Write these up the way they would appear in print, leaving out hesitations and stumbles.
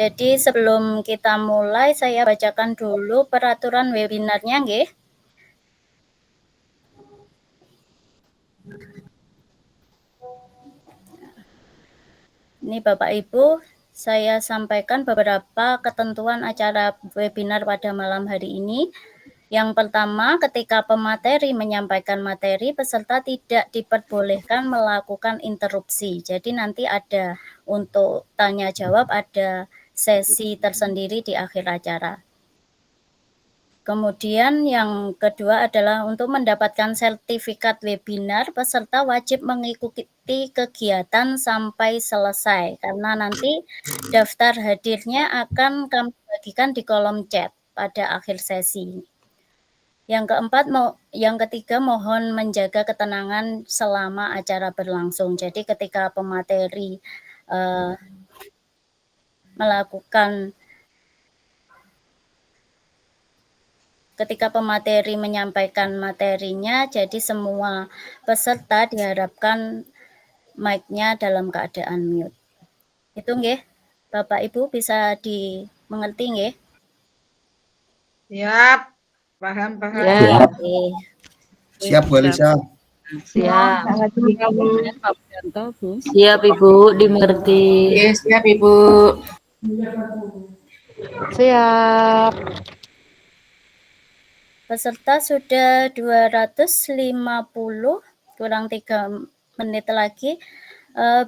Jadi sebelum kita mulai, saya bacakan dulu peraturan webinarnya, nggih. Ini Bapak Ibu, saya sampaikan beberapa ketentuan acara webinar pada malam hari ini. Yang pertama, ketika pemateri menyampaikan materi, peserta tidak diperbolehkan melakukan interupsi. Jadi nanti ada untuk tanya jawab, ada sesi tersendiri di akhir acara. Kemudian yang kedua adalah untuk mendapatkan sertifikat webinar, peserta wajib mengikuti kegiatan sampai selesai, karena nanti daftar hadirnya akan kami bagikan di kolom chat pada akhir sesi. Yang ketiga, mohon menjaga ketenangan selama acara berlangsung. Jadi ketika pemateri ketika pemateri menyampaikan materinya, jadi semua peserta diharapkan mic-nya dalam keadaan mute. Itu nggih, Bapak Ibu bisa dimengerti nggih? Siap, paham. Siap. Siap, Bu Elisa. Siap. Pak Wijanto, Bu. Siap, Ibu, dimengerti. Siap, Ibu. Siap. Peserta sudah 250, kurang 3 menit lagi.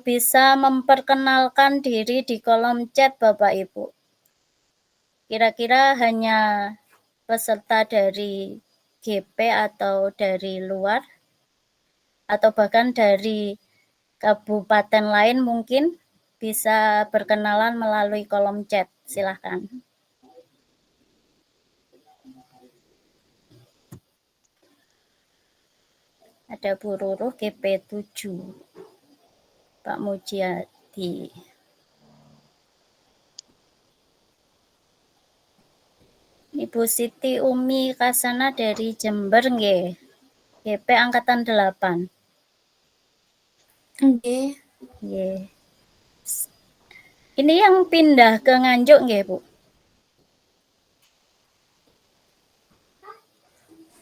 Bisa memperkenalkan diri di kolom chat Bapak Ibu. Kira-kira hanya peserta dari GP atau dari luar, atau bahkan dari kabupaten lain mungkin bisa berkenalan melalui kolom chat. Silahkan. Ada Bu Ruruh GP7, Pak Mujiadi. Ibu Siti Umi Kasana dari Jember nggih. GP angkatan 8. Nggih. Nggih. Ini yang pindah ke Nganjuk nggih, Bu?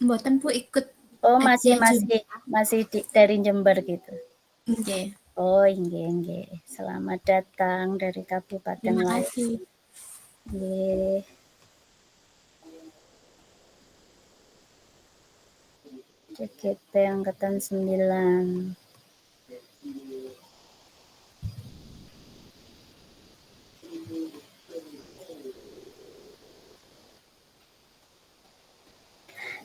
Mboten Bu ikut. Oh, masih dari Jember gitu. Nggih. Oh, nggih. Selamat datang dari kabupaten lain. Nggih. GP angkatan 9.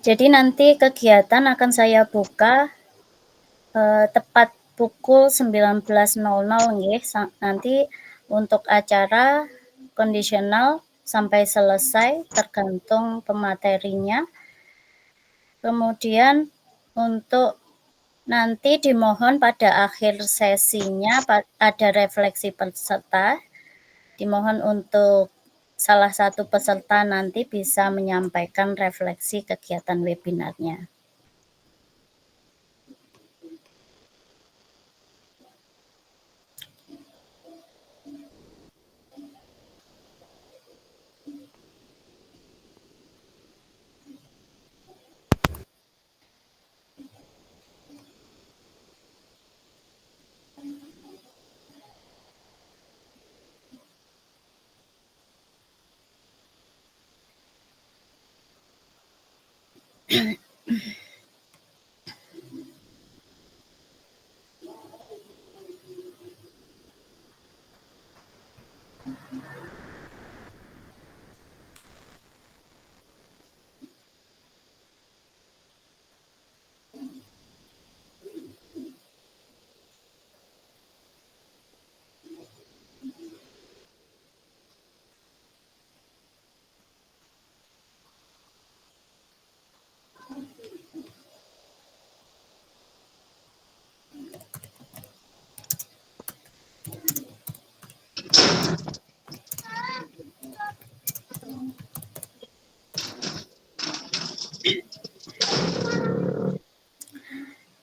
Jadi nanti kegiatan akan saya buka tepat pukul 19.00 nggih. Nanti untuk acara kondisional sampai selesai tergantung pematerinya. Kemudian untuk nanti dimohon pada akhir sesinya ada refleksi peserta. Dimohon untuk salah satu peserta nanti bisa menyampaikan refleksi kegiatan webinarnya.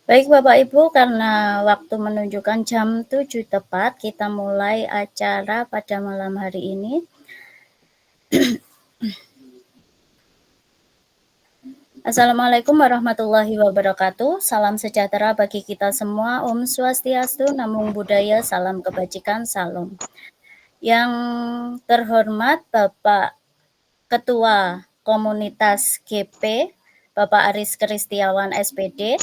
Baik Bapak Ibu, karena waktu menunjukkan jam 7 tepat, kita mulai acara pada malam hari ini. Assalamualaikum warahmatullahi wabarakatuh. Salam sejahtera bagi kita semua. Om Swastiastu, Namo Buddhaya, salam kebajikan, salam. Yang terhormat Bapak Ketua Komunitas GP, Bapak Aris Kristiawan SPD,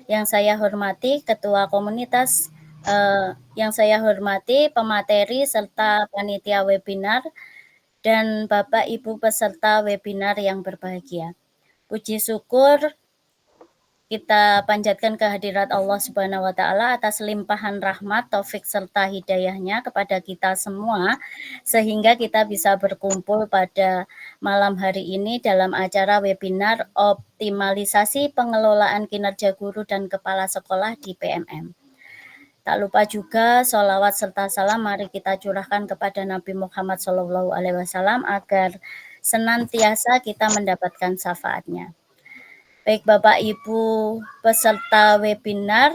yang saya hormati Ketua Komunitas, yang saya hormati pemateri serta panitia webinar, dan Bapak Ibu peserta webinar yang berbahagia. Puji syukur kita panjatkan kehadirat Allah Subhanahu wa Ta'ala atas limpahan rahmat, taufik serta hidayahnya kepada kita semua, sehingga kita bisa berkumpul pada malam hari ini dalam acara webinar optimalisasi pengelolaan kinerja guru dan kepala sekolah di PMM. Tak lupa juga sholawat serta salam mari kita curahkan kepada Nabi Muhammad SAW agar senantiasa kita mendapatkan syafaatnya. Baik Bapak Ibu peserta webinar,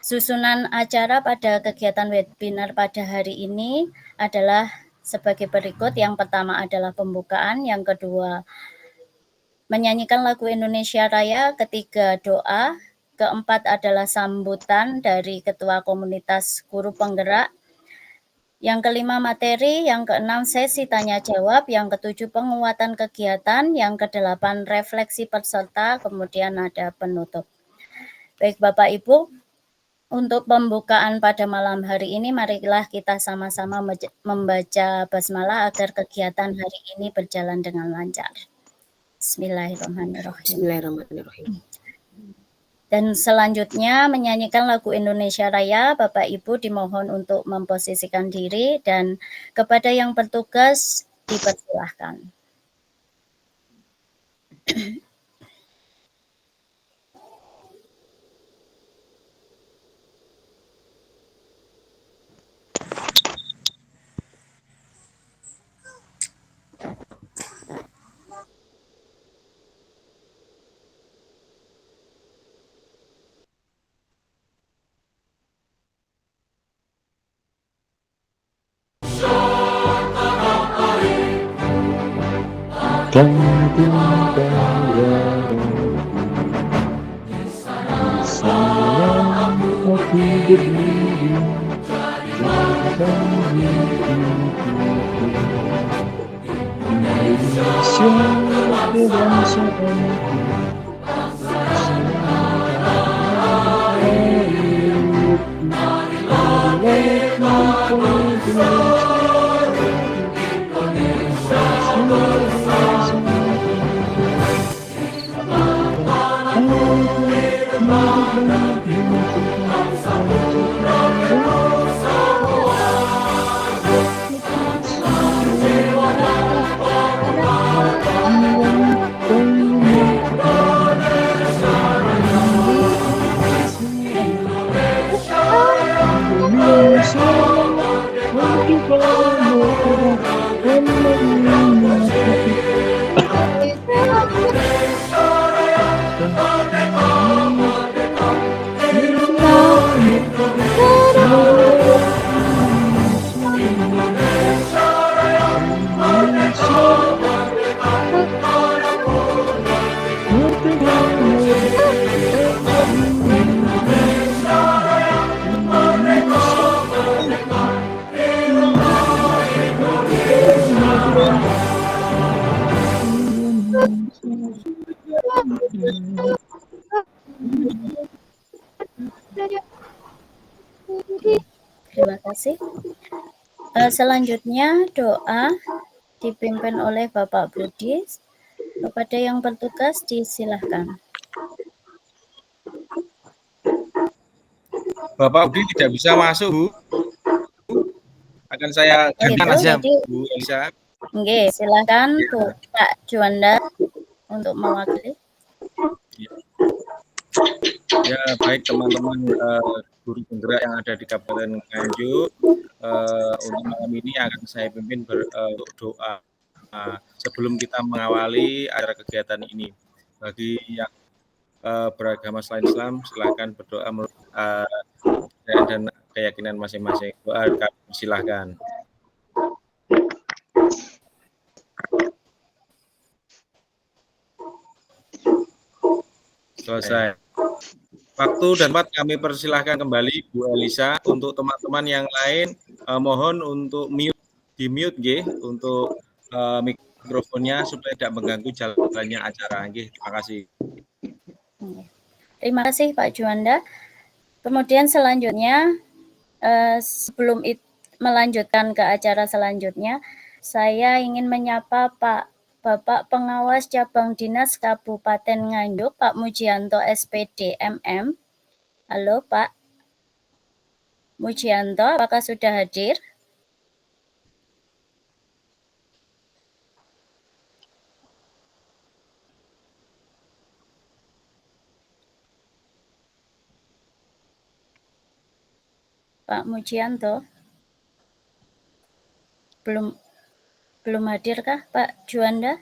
susunan acara pada kegiatan webinar pada hari ini adalah sebagai berikut. Yang pertama adalah pembukaan, yang kedua menyanyikan lagu Indonesia Raya, ketiga doa, keempat adalah sambutan dari Ketua Komunitas Guru Penggerak, yang kelima materi, yang keenam sesi tanya jawab, yang ketujuh penguatan kegiatan, yang kedelapan refleksi peserta, kemudian ada penutup. Baik Bapak Ibu, untuk pembukaan pada malam hari ini marilah kita sama-sama membaca basmalah agar kegiatan hari ini berjalan dengan lancar. Bismillahirrahmanirrahim. Bismillahirrahmanirrahim. Dan selanjutnya menyanyikan lagu Indonesia Raya. Bapak Ibu dimohon untuk memposisikan diri dan kepada yang bertugas dipersilahkan. Terima kasih. Selanjutnya doa dipimpin oleh Bapak Budi. Kepada yang bertugas disilahkan. Bapak Budi tidak bisa masuk, Bu. Akan saya gantikan aja, Bu Elisa. Oke, silakan Bu Pak Juanda untuk mewakili. Ya, baik teman-teman guru penggerak yang ada di Kabupaten Nganjuk, untuk malam ini akan saya pimpin untuk doa. Sebelum kita mengawali acara kegiatan ini, bagi yang beragama selain Islam, silakan berdoa menurut dan keyakinan masing-masing. Doa kami silakan. Selesai. Waktu dan tempat kami persilahkan kembali Bu Elisa. Untuk teman-teman yang lain, mohon untuk di-mute nggih untuk mikrofonnya supaya tidak mengganggu jalannya acara nggih. Terima kasih. Terima kasih Pak Juanda. Kemudian selanjutnya sebelum melanjutkan ke acara selanjutnya, saya ingin menyapa Bapak Pengawas Cabang Dinas Kabupaten Nganjuk, Pak Mujianto SPD MM. Halo Pak Mujianto, apakah sudah hadir? Pak Mujianto? Belum hadirkah Pak Juanda?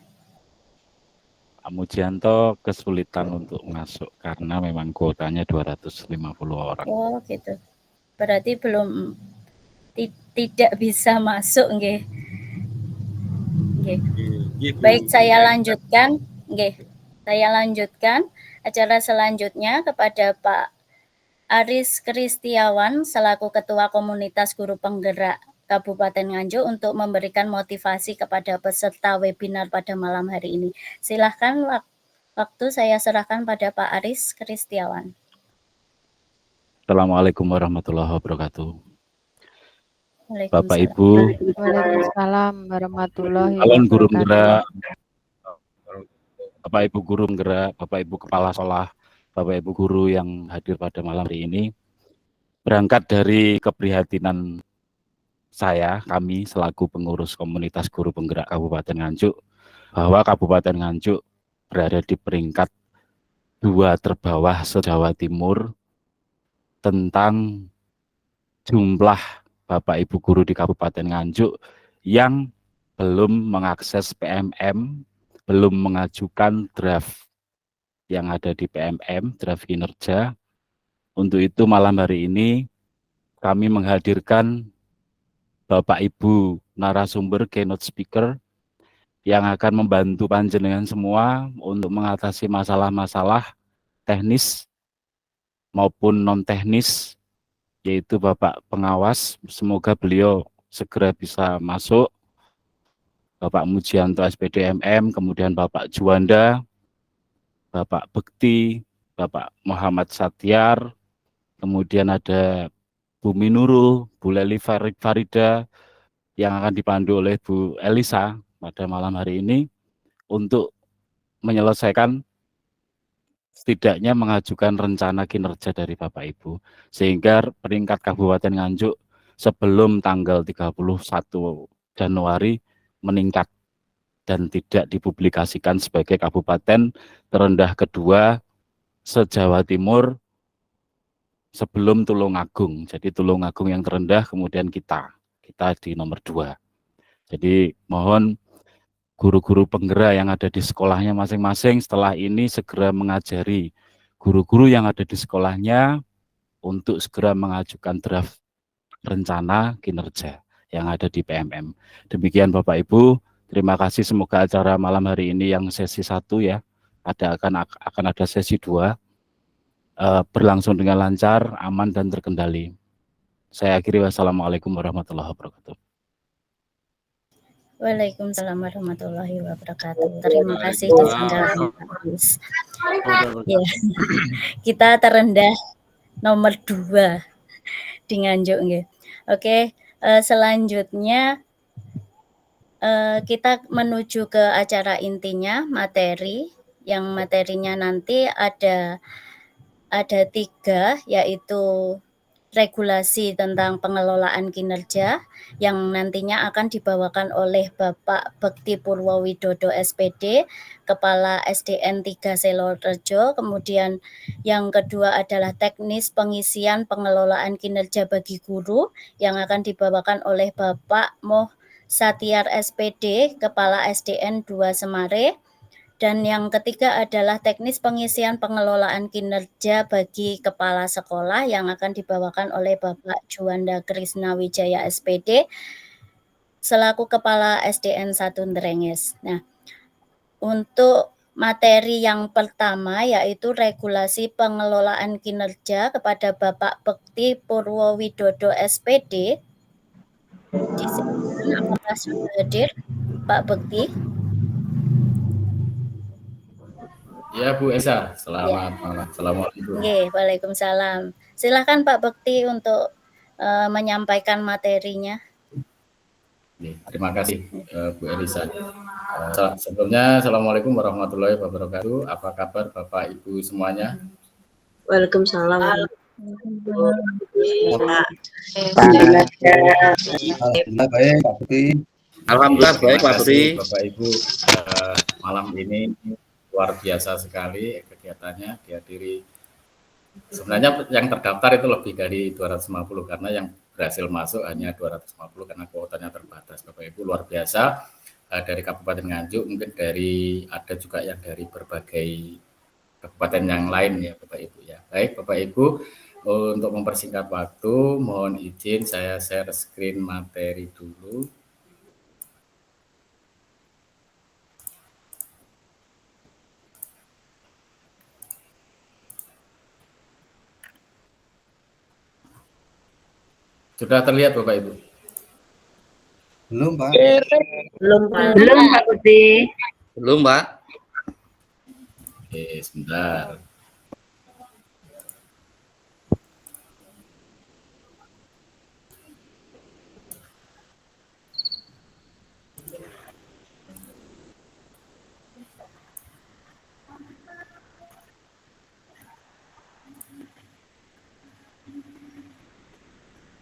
Pak Mujianto kesulitan untuk masuk karena memang kuotanya 250 orang. Oh gitu. Berarti tidak bisa masuk nggih. Baik, saya lanjutkan. Nggih. Saya lanjutkan acara selanjutnya kepada Pak Aris Kristiawan selaku Ketua Komunitas Guru Penggerak Kabupaten Nganjuk untuk memberikan motivasi kepada peserta webinar pada malam hari ini. Silahkan waktu saya serahkan pada Pak Aris Kristiawan. Assalamualaikum warahmatullahi wabarakatuh. Waalaikumsalam. Bapak Ibu, Waalaikumsalam warahmatullahi calon guru wabarakatuh. penggerak, Bapak Ibu guru penggerak, Bapak Ibu kepala sekolah, Bapak Ibu guru yang hadir pada malam hari ini, berangkat dari keprihatinan kami selaku pengurus komunitas guru penggerak Kabupaten Nganjuk, bahwa Kabupaten Nganjuk berada di peringkat 2 terbawah se-Jawa Timur tentang jumlah Bapak Ibu guru di Kabupaten Nganjuk yang belum mengakses PMM, belum mengajukan draft yang ada di PMM, draft kinerja. Untuk itu malam hari ini kami menghadirkan Bapak Ibu narasumber keynote speaker yang akan membantu panjenengan semua untuk mengatasi masalah-masalah teknis maupun non-teknis, yaitu Bapak Pengawas. Semoga beliau segera bisa masuk. Bapak Mujianto SPD MM, kemudian Bapak Juanda, Bapak Bekti, Bapak Muhammad Satyar, kemudian ada Bu Minurul, Bu Leli Farida, yang akan dipandu oleh Bu Elisa pada malam hari ini untuk menyelesaikan setidaknya mengajukan rencana kinerja dari Bapak Ibu, sehingga peringkat Kabupaten Nganjuk sebelum tanggal 31 Januari meningkat dan tidak dipublikasikan sebagai kabupaten terendah kedua se-Jawa Timur sebelum Tulungagung. Jadi Tulungagung yang terendah, kemudian kita di nomor 2. Jadi mohon guru-guru penggerak yang ada di sekolahnya masing-masing setelah ini segera mengajari guru-guru yang ada di sekolahnya untuk segera mengajukan draft rencana kinerja yang ada di PMM. Demikian Bapak Ibu, terima kasih. Semoga acara malam hari ini yang sesi 1 ya, akan ada sesi 2 berlangsung dengan lancar, aman dan terkendali. Saya akhiri, wassalamualaikum warahmatullahi wabarakatuh. Waalaikumsalam warahmatullahi wabarakatuh. Terima kasih Pak Aris. Ya, kita terendah nomor 2 di Nganjuk nggih. Oke, selanjutnya kita menuju ke acara intinya, materi. Yang materinya nanti ada 3, yaitu regulasi tentang pengelolaan kinerja yang nantinya akan dibawakan oleh Bapak Bekti Purwowidodo SPD, Kepala SDN 3 Selorejo. Kemudian yang kedua adalah teknis pengisian pengelolaan kinerja bagi guru yang akan dibawakan oleh Bapak Moh Satyar SPD, Kepala SDN 2 Semare. Dan yang ketiga adalah teknis pengisian pengelolaan kinerja bagi kepala sekolah yang akan dibawakan oleh Bapak Juanda Krisna Wijaya SPD. selaku Kepala SDN 1 Ndrenges. Nah, untuk materi yang pertama yaitu regulasi pengelolaan kinerja kepada Bapak Bekti Purwowidodo SPD. Disilakan apakah sudah hadir Pak Bekti? Ya Bu Esa, selamat malam. Assalamualaikum. Oke, waalaikumsalam. Silakan Pak Bekti untuk menyampaikan materinya. Terima kasih Bu Elisa. Sebelumnya Assalamualaikum warahmatullahi wabarakatuh. Apa kabar Bapak Ibu semuanya? Waalaikumsalam. Alhamdulillah baik Pak Bekti. Alhamdulillah baik Pak Bekti. Bapak Ibu, malam ini luar biasa sekali kegiatannya, dihadiri. Sebenarnya yang terdaftar itu lebih dari 250 karena yang berhasil masuk hanya 250 karena kuotanya terbatas. Bapak Ibu luar biasa, dari Kabupaten Nganjuk, mungkin ada juga yang dari berbagai kabupaten yang lain ya Bapak Ibu ya. Baik Bapak Ibu, untuk mempersingkat waktu mohon izin saya share screen materi dulu. Sudah terlihat Bapak Ibu? Belum Pak. Belum Pak Bekti. Belum, Pak. Oke, sebentar.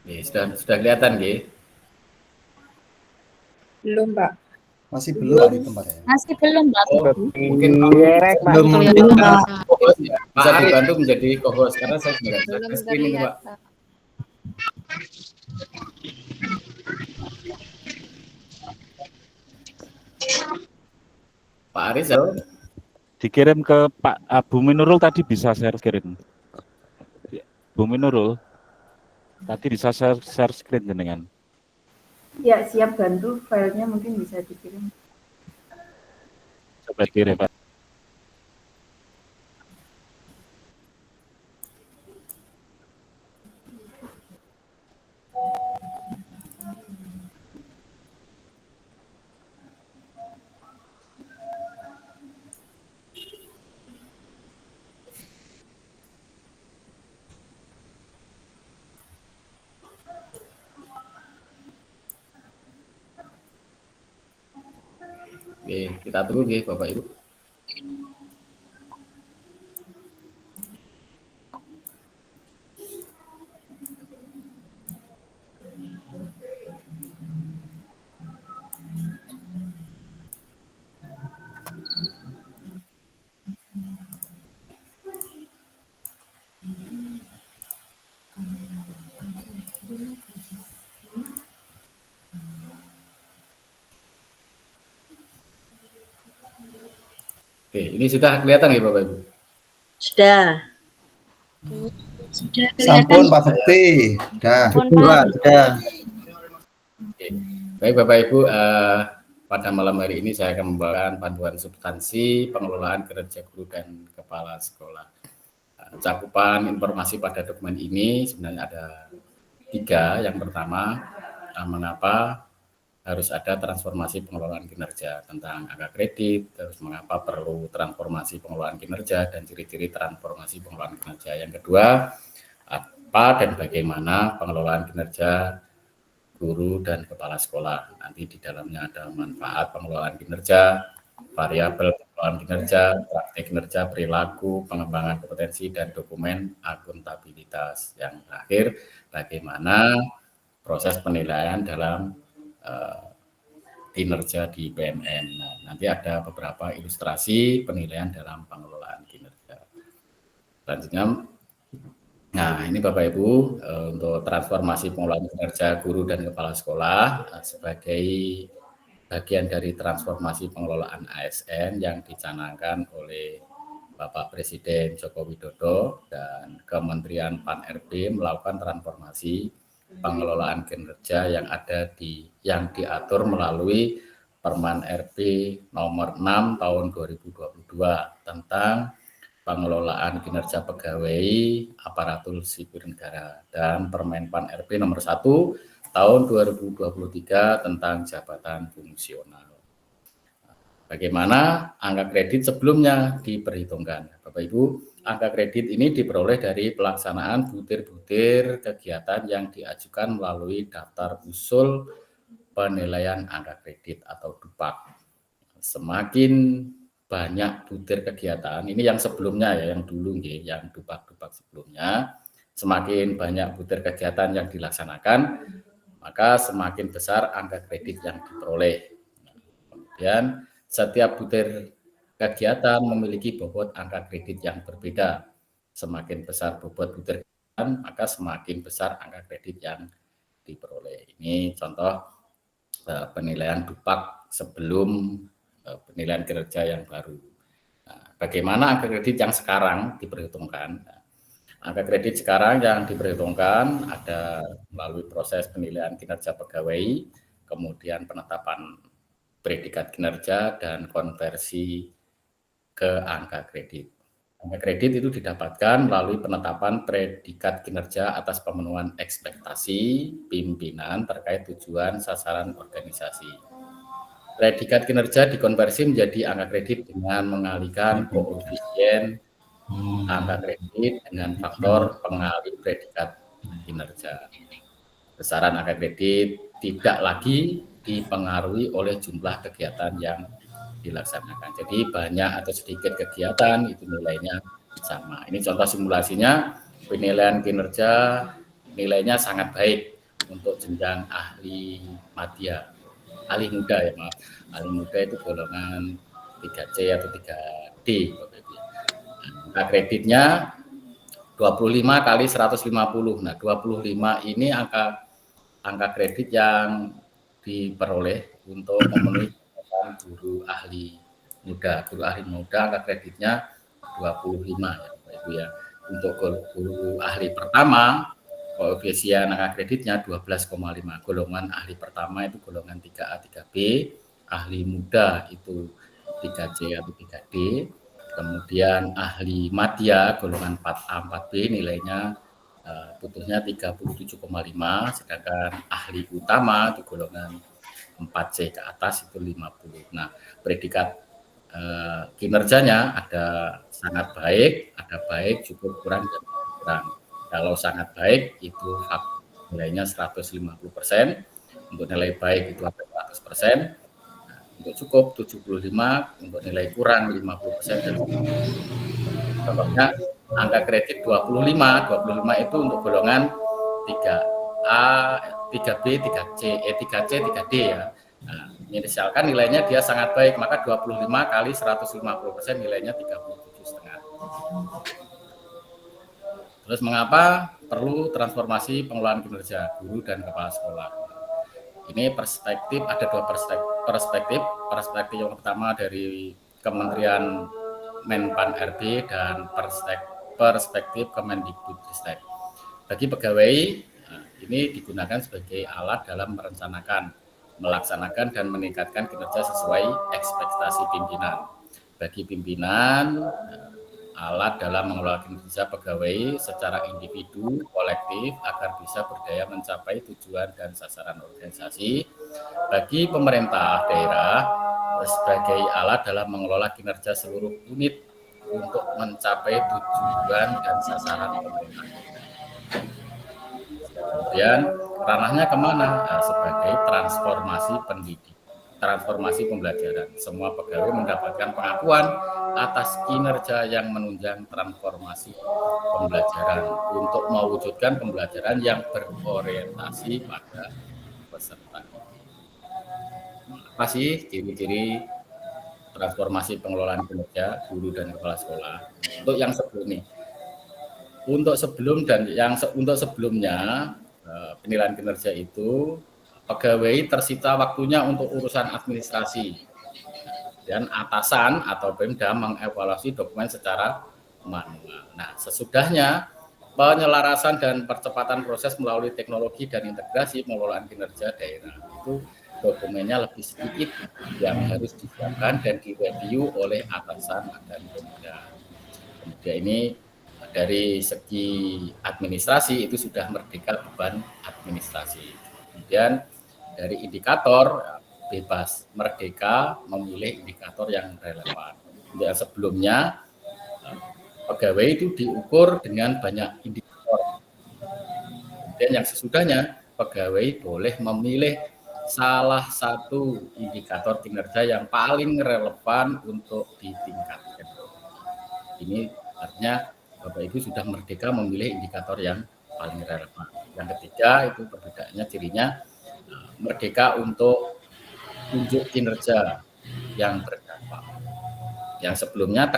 Oke, sudah kelihatan nggih? Belum, Pak. Masih belum itu Pak ya. Masih belum, Pak. Mungkin Belum. bisa dibantu menjadi co-host karena saya tidak bisa screen ini Pak. Pak Aris ya? Dikirim ke Pak Bumi Nurul tadi bisa share screen. Bumi Nurul tadi bisa share screen jenengan. Ya, siap bantu. Filenya mungkin bisa dikirim. Coba kirim Pak. Oke, kita tunggu nggih Bapak Ibu. Oke, ini sudah kelihatan ya Bapak Ibu? Sudah. Sampun Pak Bekti. Sudah. Oke. Baik Bapak Ibu, pada malam hari ini saya akan membawakan panduan substansi pengelolaan kinerja guru dan kepala sekolah. Cakupan informasi pada dokumen ini sebenarnya ada 3. Yang pertama, mengapa harus ada transformasi pengelolaan kinerja, tentang angka kredit, terus mengapa perlu transformasi pengelolaan kinerja dan ciri-ciri transformasi pengelolaan kinerja. Yang kedua, apa dan bagaimana pengelolaan kinerja guru dan kepala sekolah. Nanti di dalamnya ada manfaat pengelolaan kinerja, variabel pengelolaan kinerja, praktik kinerja, perilaku, pengembangan kompetensi, dan dokumen akuntabilitas. Yang terakhir, bagaimana proses penilaian dalam kinerja di PMN. Nah, nanti ada beberapa ilustrasi penilaian dalam pengelolaan kinerja. Selanjutnya, nah ini Bapak Ibu, untuk transformasi pengelolaan kinerja guru dan kepala sekolah sebagai bagian dari transformasi pengelolaan ASN yang dicanangkan oleh Bapak Presiden Joko Widodo dan Kementerian Pan-RB melakukan transformasi pengelolaan kinerja yang diatur melalui Permen RP nomor 6 tahun 2022 tentang pengelolaan kinerja pegawai aparatur sipil negara dan Permen Pan RP nomor 1 tahun 2023 tentang jabatan fungsional. Bagaimana angka kredit sebelumnya diperhitungkan? Bapak Ibu, angka kredit ini diperoleh dari pelaksanaan butir-butir kegiatan yang diajukan melalui daftar usul penilaian angka kredit atau DUPAK. Semakin banyak butir kegiatan, ini yang sebelumnya ya, yang dulu yang DUPAK sebelumnya, semakin banyak butir kegiatan yang dilaksanakan, maka semakin besar angka kredit yang diperoleh. Kemudian setiap butir kegiatan memiliki bobot angka kredit yang berbeda. Semakin besar bobot butir kegiatan, maka semakin besar angka kredit yang diperoleh. Ini contoh penilaian DUPAK sebelum penilaian kinerja yang baru. Nah, bagaimana angka kredit yang sekarang diperhitungkan? Nah, angka kredit sekarang yang diperhitungkan ada melalui proses penilaian kinerja pegawai, kemudian penetapan predikat kinerja dan konversi ke angka kredit. Angka kredit itu didapatkan melalui penetapan predikat kinerja atas pemenuhan ekspektasi pimpinan terkait tujuan sasaran organisasi. Predikat kinerja dikonversi menjadi angka kredit dengan mengalihkan koefisien angka kredit dengan faktor pengalih predikat kinerja. Besaran angka kredit tidak lagi dipengaruhi oleh jumlah kegiatan yang dilaksanakan. Jadi banyak atau sedikit kegiatan itu nilainya sama. Ini contoh simulasinya, penilaian kinerja nilainya sangat baik untuk jenjang ahli madya, ahli muda ya maaf. Ahli muda itu golongan 3C atau 3D. Angka kreditnya 25 kali 150. Nah, 25 ini angka kredit yang diperoleh untuk memenuhi guru ahli muda. Guru ahli muda angka kreditnya 25 ya Bapak Ibu ya. Untuk guru ahli pertama koefisien angka kreditnya 12,5. Golongan ahli pertama itu golongan 3A 3B, ahli muda itu 3C atau 3D. Kemudian ahli madya golongan 4A 4B nilainya putusnya 37,5, sedangkan ahli utama itu golongan 4C ke atas itu 50. Nah, predikat kinerjanya ada sangat baik, ada baik, cukup, kurang, dan kurang. Kalau sangat baik itu nilainya 150%, untuk nilai baik itu ada 100%, nah, untuk cukup 75, untuk nilai kurang 50%. Dan contohnya angka kredit 25 itu untuk golongan 3A, 3B, 3C, 3C, 3D ya. Nah, misalkan nilainya dia sangat baik, maka 25 kali 150% nilainya 37,5. Terus mengapa perlu transformasi pengelolaan kinerja guru dan kepala sekolah? Ini perspektif, ada dua perspektif. Perspektif yang pertama dari Kementerian Menpan RB dan perspektif Kemendikbudristek. Bagi pegawai, ini digunakan sebagai alat dalam merencanakan, melaksanakan, dan meningkatkan kinerja sesuai ekspektasi pimpinan. Bagi pimpinan, alat dalam mengelola kinerja pegawai secara individu, kolektif, agar bisa berdaya mencapai tujuan dan sasaran organisasi. Bagi pemerintah daerah, sebagai alat dalam mengelola kinerja seluruh unit untuk mencapai tujuan dan sasaran pemerintah. Kemudian ranahnya kemana? Nah, sebagai transformasi pendidik, transformasi pembelajaran. Semua pegawai mendapatkan pengakuan atas kinerja yang menunjang transformasi pembelajaran untuk mewujudkan pembelajaran yang berorientasi pada peserta. Apa sih ciri-ciri transformasi pengelolaan kinerja guru dan kepala sekolah? Untuk yang sebelum ini, untuk sebelumnya penilaian kinerja itu pegawai tersita waktunya untuk urusan administrasi dan atasan atau Pemda mengevaluasi dokumen secara manual. Nah, sesudahnya penyelarasan dan percepatan proses melalui teknologi dan integrasi pengelolaan kinerja daerah. Itu dokumennya lebih sedikit yang harus disiapkan dan direview oleh atasan dan pemda. Kemudian ini dari segi administrasi itu sudah merdeka beban administrasi. Kemudian dari indikator bebas, merdeka memilih indikator yang relevan. Yang sebelumnya pegawai itu diukur dengan banyak indikator. Dan yang sesudahnya pegawai boleh memilih salah satu indikator kinerja yang paling relevan untuk ditingkatkan. Ini artinya Bapak Ibu sudah merdeka memilih indikator yang paling relevan. Yang ketiga itu perbedaannya cirinya merdeka untuk tunjuk kinerja yang berdampak. Yang sebelumnya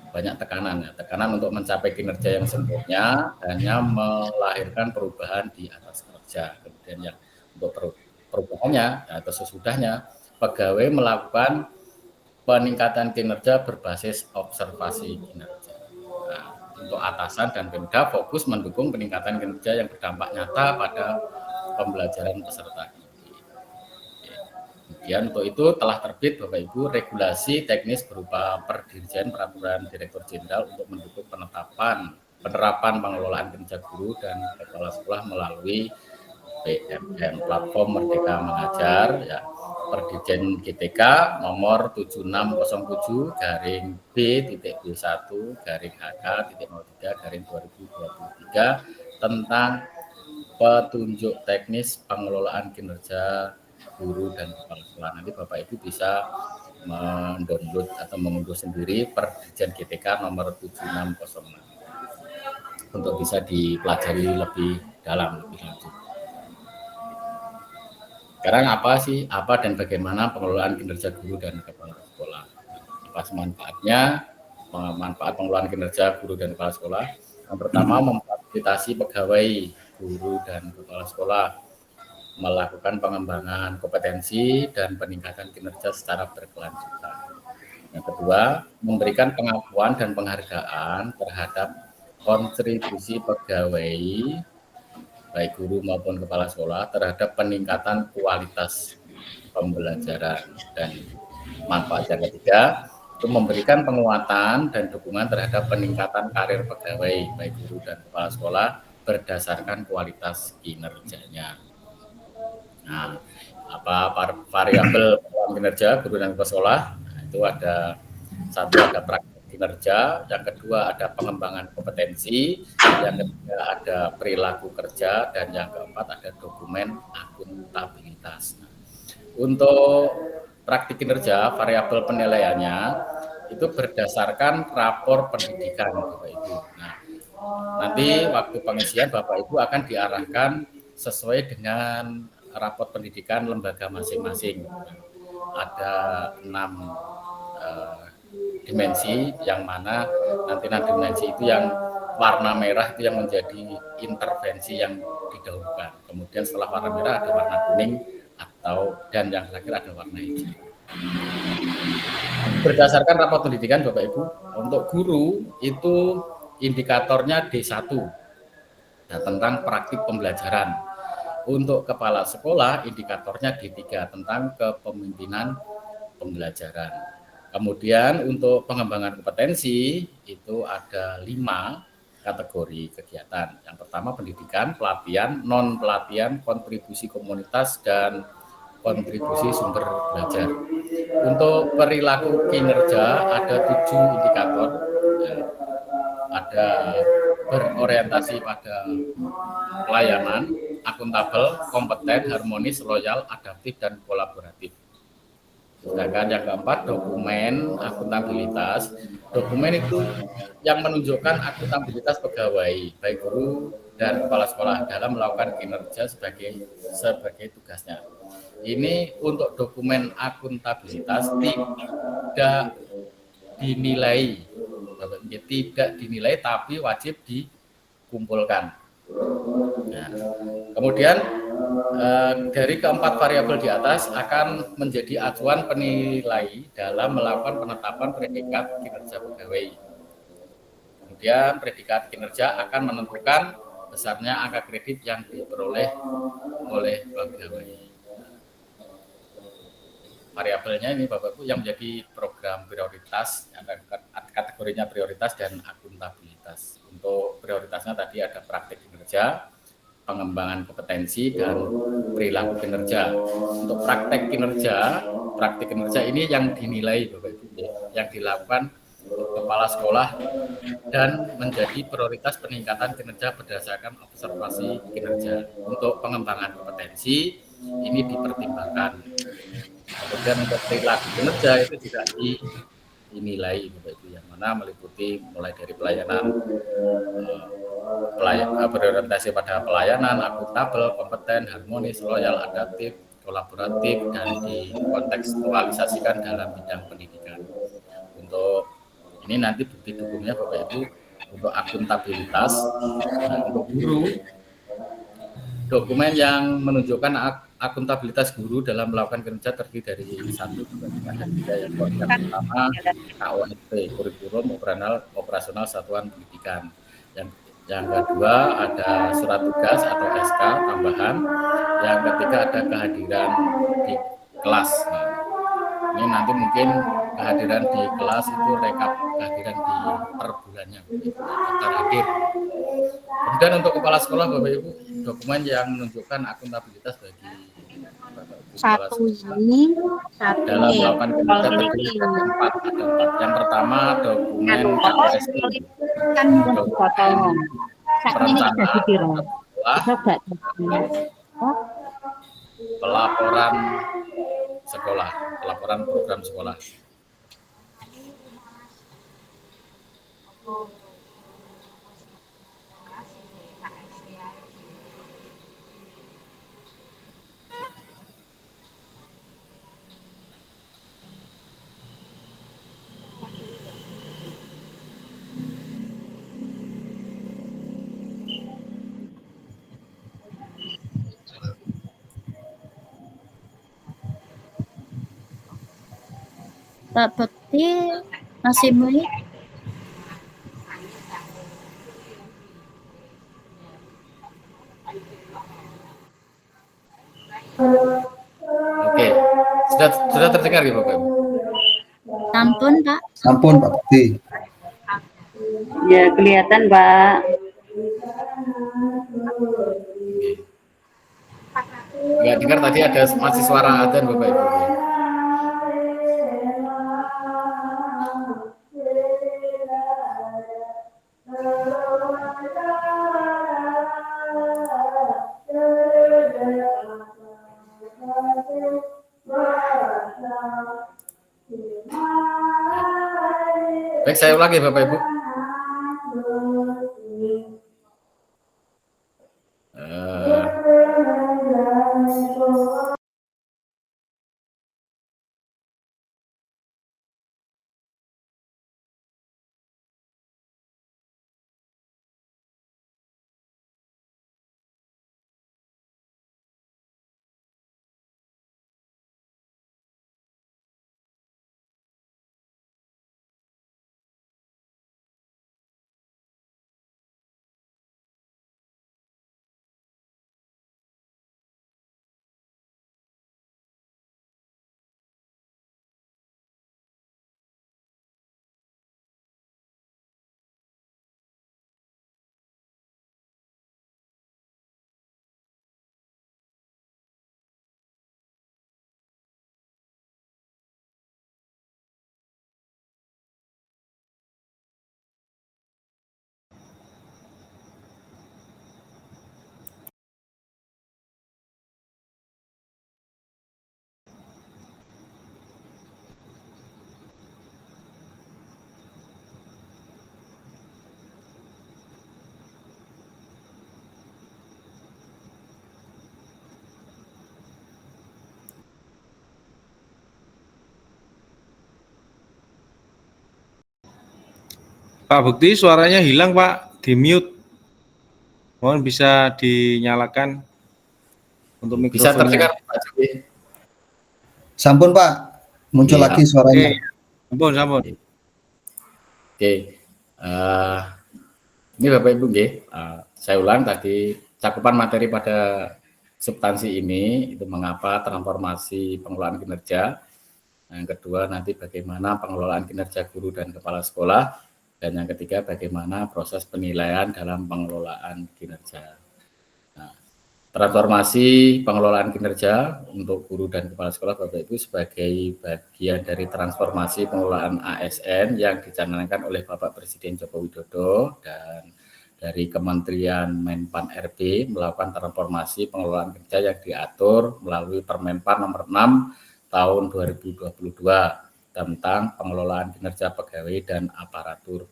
banyak tekanan untuk mencapai kinerja yang sempurna hanya melahirkan perubahan di atas kerja. Kemudian yang untuk perubahannya atau sesudahnya pegawai melakukan peningkatan kinerja berbasis observasi kinerja. Nah, untuk atasan dan Pemda fokus mendukung peningkatan kinerja yang berdampak nyata pada pembelajaran peserta. Kemudian untuk itu telah terbit Bapak Ibu regulasi teknis berupa Perdirjen Peraturan Direktur Jenderal untuk mendukung penerapan pengelolaan kinerja guru dan kepala sekolah melalui PMM Platform Merdeka Mengajar, ya, Perdirjen GTK nomor 7607-B.B1-HK.03/2023 tentang petunjuk teknis pengelolaan kinerja guru dan kepala sekolah. Nanti Bapak Ibu bisa mendownload atau mengunduh sendiri Perdirjen GTK nomor 7606 untuk bisa dipelajari lebih dalam, lebih lanjut. Sekarang apa dan bagaimana pengelolaan kinerja guru dan kepala sekolah? Apa manfaat pengelolaan kinerja guru dan kepala sekolah? Yang pertama, memfasilitasi pegawai guru dan kepala sekolah melakukan pengembangan kompetensi dan peningkatan kinerja secara berkelanjutan. Yang kedua, memberikan pengakuan dan penghargaan terhadap kontribusi pegawai baik guru maupun kepala sekolah terhadap peningkatan kualitas pembelajaran. Dan manfaat yang ketiga itu memberikan penguatan dan dukungan terhadap peningkatan karir pegawai baik guru dan kepala sekolah berdasarkan kualitas kinerjanya. Nah, variabel kinerja guru dan kepala sekolah? Nah, itu ada praktik kinerja, yang kedua ada pengembangan kompetensi, yang ketiga ada perilaku kerja, dan yang keempat ada dokumen akuntabilitas. Nah, untuk praktik kinerja, variabel penilaiannya itu berdasarkan rapor pendidikan Bapak Ibu. Nah, nanti waktu pengisian Bapak Ibu akan diarahkan sesuai dengan rapor pendidikan lembaga masing-masing. Ada 6 dimensi, yang mana nanti dimensi itu yang warna merah itu yang menjadi intervensi yang didahulukan. Kemudian setelah warna merah ada warna kuning dan yang terakhir ada warna hijau. Berdasarkan rapor pendidikan Bapak Ibu, untuk guru itu indikatornya D1, nah, tentang praktik pembelajaran. Untuk kepala sekolah indikatornya D3 tentang kepemimpinan pembelajaran. Kemudian untuk pengembangan kompetensi itu ada 5 kategori kegiatan. Yang pertama pendidikan, pelatihan, non pelatihan, kontribusi komunitas, dan kontribusi sumber belajar. Untuk perilaku kinerja ada 7 indikator. Ada berorientasi pada pelayanan, akuntabel, kompeten, harmonis, loyal, adaptif, dan kolaboratif. Sedangkan yang keempat dokumen akuntabilitas. Dokumen itu yang menunjukkan akuntabilitas pegawai baik guru dan kepala sekolah dalam melakukan kinerja sebagai tugasnya. Ini untuk dokumen akuntabilitas tidak dinilai tapi wajib dikumpulkan. Nah, kemudian dari keempat variabel di atas akan menjadi acuan penilai dalam melakukan penetapan predikat kinerja pegawai. kemudian predikat kinerja akan menentukan besarnya angka kredit yang diperoleh oleh pegawai. Variabelnya ini Bapak Ibu yang menjadi program prioritas, kategorinya prioritas dan akuntabilitas. Untuk prioritasnya tadi ada praktik kinerja, pengembangan kompetensi, dan perilaku kinerja. Untuk praktik kinerja ini yang dinilai Bapak Ibu, yang dilakukan kepala sekolah dan menjadi prioritas peningkatan kinerja berdasarkan observasi kinerja. Untuk pengembangan kompetensi ini dipertimbangkan. Kemudian untuk perilaku kinerja itu juga dinilai Bapak Ibu, yang mana meliputi mulai dari pelayanan, berorientasi pada pelayanan, akuntabel, kompeten, harmonis, loyal, adaptif, kolaboratif, dan dikontekstualisasikan dalam bidang pendidikan. Untuk ini nanti bukti dukungnya Bapak Ibu untuk akuntabilitas. Nah, untuk guru, dokumen yang menunjukkan akuntabilitas guru dalam melakukan kerja terdiri dari 1, 2, 3, dan 3. Yang pertama KOSP, kurikulum operasional satuan pendidikan. Yang kedua ada surat tugas atau SK tambahan. Yang ketiga ada kehadiran di kelas. Nah, ini nanti mungkin kehadiran di kelas itu rekap kehadiran di per bulannya, daftar hadir. Kemudian untuk kepala sekolah Bapak Ibu, dokumen yang menunjukkan akuntabilitas bagi Bapak Ibu kepala sekolah dalam melakukan kerja terdiri dari 4. Yang pertama dokumen KPSI, dokumen perencanaan sekolah, pelaporan sekolah, pelaporan program sekolah. Pak Bekti masih baik? Oke, sudah terdengar ya Bapak Ibu? Sampun Pak. Sampun Pak Bekti. Ya, kelihatan, Pak. Nggak dengar tadi ada masih suara adzan Bapak Ibu. Baik, saya ulangi Bapak Ibu. Pak Bekti, suaranya hilang Pak, di mute. Mohon bisa dinyalakan untuk mikrofonnya. Bisa terdengar Pak Jogi? Sampun Pak, muncul Iya. lagi suaranya. Sampun. Oke, Ini Bapak Ibu nggih, saya ulang tadi cakupan materi pada substansi ini itu mengapa transformasi pengelolaan kinerja. Yang kedua nanti bagaimana pengelolaan kinerja guru dan kepala sekolah, dan yang ketiga bagaimana proses penilaian dalam pengelolaan kinerja. Nah, transformasi pengelolaan kinerja untuk guru dan kepala sekolah Bapak Ibu sebagai bagian dari transformasi pengelolaan ASN yang dicanangkan oleh Bapak Presiden Joko Widodo dan dari Kementerian Menpan RB melakukan transformasi pengelolaan kerja yang diatur melalui Permenpan nomor 6 tahun 2022 tentang pengelolaan kinerja pegawai dan aparatur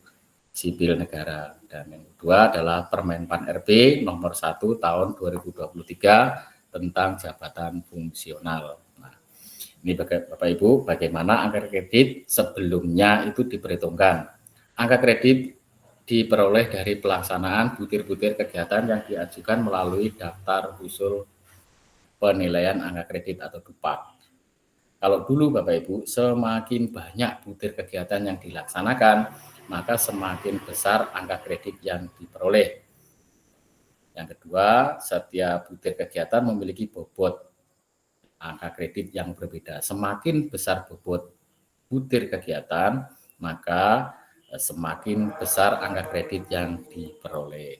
sipil negara. Dan yang kedua adalah Permenpan RB nomor 1 tahun 2023 tentang jabatan fungsional. Nah, ini Bapak Ibu, bagaimana angka kredit sebelumnya itu diperhitungkan. Angka kredit diperoleh dari pelaksanaan butir-butir kegiatan yang diajukan melalui daftar usul penilaian angka kredit atau DUPAK. Kalau dulu Bapak Ibu, semakin banyak butir kegiatan yang dilaksanakan, maka semakin besar angka kredit yang diperoleh. Yang kedua, setiap butir kegiatan memiliki bobot angka kredit yang berbeda. Semakin besar bobot butir kegiatan, maka semakin besar angka kredit yang diperoleh.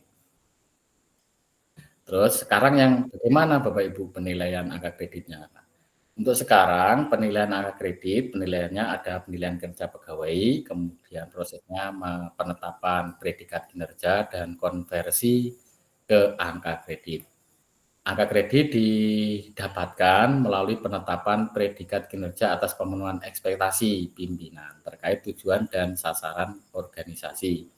Terus sekarang yang bagaimana Bapak Ibu penilaian angka kreditnya? Untuk sekarang penilaian angka kredit, penilaiannya ada penilaian kerja pegawai, kemudian prosesnya penetapan predikat kinerja dan konversi ke angka kredit. Angka kredit didapatkan melalui penetapan predikat kinerja atas pemenuhan ekspektasi pimpinan terkait tujuan dan sasaran organisasi.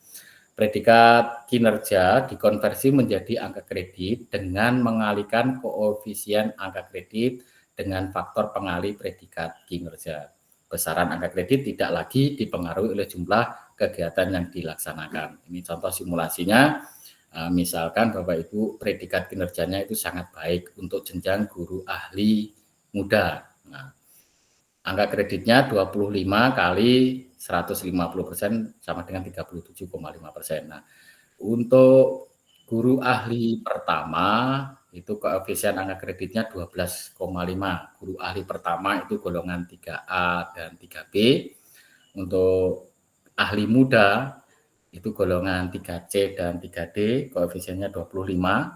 Predikat kinerja dikonversi menjadi angka kredit dengan mengalihkan koefisien angka kredit dengan faktor pengalih predikat kinerja. Besaran angka kredit tidak lagi dipengaruhi oleh jumlah kegiatan yang dilaksanakan. Ini contoh simulasinya, misalkan Bapak Ibu predikat kinerjanya itu sangat baik untuk jenjang guru ahli muda. Nah, angka kreditnya 25 kali 150% sama dengan 37,5%. Nah, untuk guru ahli pertama itu koefisien angka kreditnya 12,5. Guru ahli pertama itu golongan 3A dan 3B. Untuk ahli muda itu golongan 3C dan 3D, koefisiennya 25.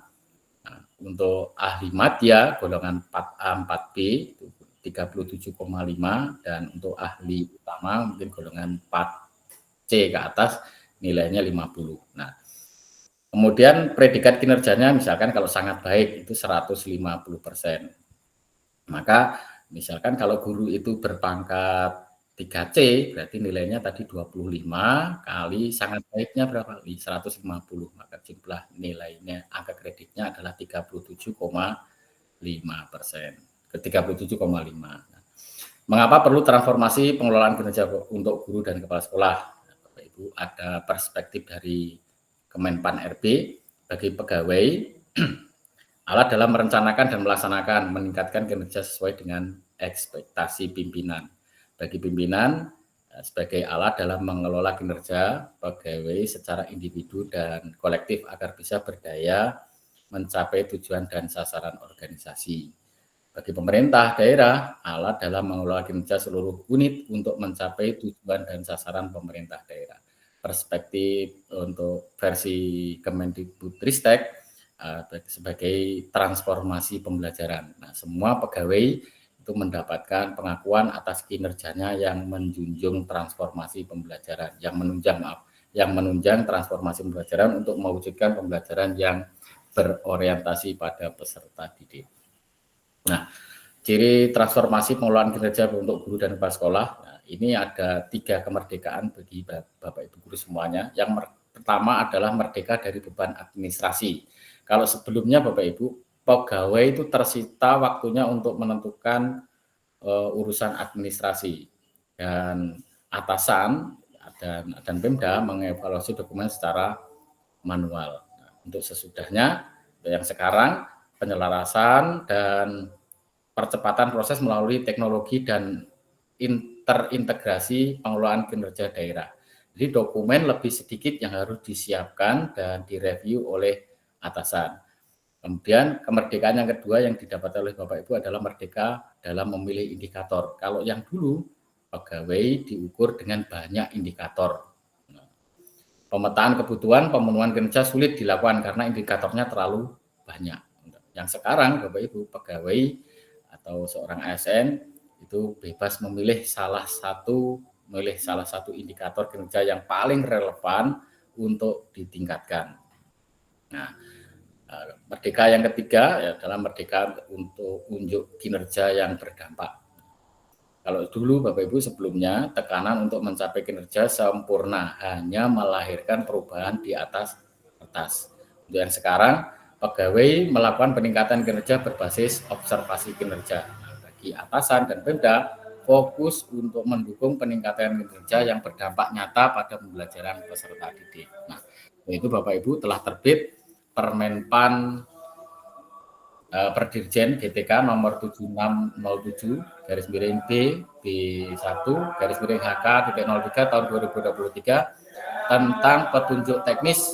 Nah, untuk ahli madya golongan 4A, 4B itu 37,5, dan untuk ahli utama mungkin golongan 4C ke atas nilainya 50. Nah, kemudian predikat kinerjanya misalkan kalau sangat baik itu 150%. Maka misalkan kalau guru itu berpangkat 3C berarti nilainya tadi 25 kali sangat baiknya berapa? 150. Maka jumlah nilainya angka kreditnya adalah 37,5%. Ke 37,5. Mengapa perlu transformasi pengelolaan kinerja untuk guru dan kepala sekolah? Bapak Ibu, ada perspektif dari Kemenpan RB bagi pegawai alat dalam merencanakan dan melaksanakan meningkatkan kinerja sesuai dengan ekspektasi pimpinan. Bagi pimpinan sebagai alat dalam mengelola kinerja pegawai secara individu dan kolektif agar bisa berdaya mencapai tujuan dan sasaran organisasi. Bagi pemerintah daerah, alat dalam mengelola kinerja seluruh unit untuk mencapai tujuan dan sasaran pemerintah daerah. Perspektif untuk versi Kemendikbudristek sebagai transformasi pembelajaran. Nah, semua pegawai itu mendapatkan pengakuan atas kinerjanya yang menjunjung transformasi pembelajaran, yang menunjang transformasi pembelajaran untuk mewujudkan pembelajaran yang berorientasi pada peserta didik. Nah, ciri transformasi pengelolaan kinerja untuk guru dan kepala sekolah, nah, ini ada 3 kemerdekaan bagi Bapak Ibu guru semuanya. Yang pertama adalah merdeka dari beban administrasi. Kalau sebelumnya Bapak Ibu, pegawai itu tersita waktunya untuk menentukan urusan administrasi, dan atasan dan Pemda mengevaluasi dokumen secara manual. Nah, untuk sesudahnya yang sekarang penyelarasan dan percepatan proses melalui teknologi dan terintegrasi pengelolaan kinerja daerah. Jadi dokumen lebih sedikit yang harus disiapkan dan direview oleh atasan. Kemudian kemerdekaan yang kedua yang didapat oleh Bapak Ibu adalah merdeka dalam memilih indikator. Kalau yang dulu pegawai diukur dengan banyak indikator. Pemetaan kebutuhan, pemenuhan kinerja sulit dilakukan karena indikatornya terlalu banyak. Yang sekarang Bapak Ibu pegawai atau seorang ASN itu bebas memilih salah satu indikator kinerja yang paling relevan untuk ditingkatkan. Nah, merdeka yang ketiga adalah merdeka untuk unjuk kinerja yang berdampak. Kalau dulu Bapak Ibu sebelumnya tekanan untuk mencapai kinerja sempurna hanya melahirkan perubahan di atas kertas. Untuk yang sekarang pegawai melakukan peningkatan kinerja berbasis observasi kinerja. Nah, bagi atasan dan Pemda fokus untuk mendukung peningkatan kinerja yang berdampak nyata pada pembelajaran peserta didik. Nah, itu Bapak Ibu telah terbit Permenpan Perdirjen GTK nomor 7607 garis miring B1 garis miring HK.03 tahun 2023 tentang petunjuk teknis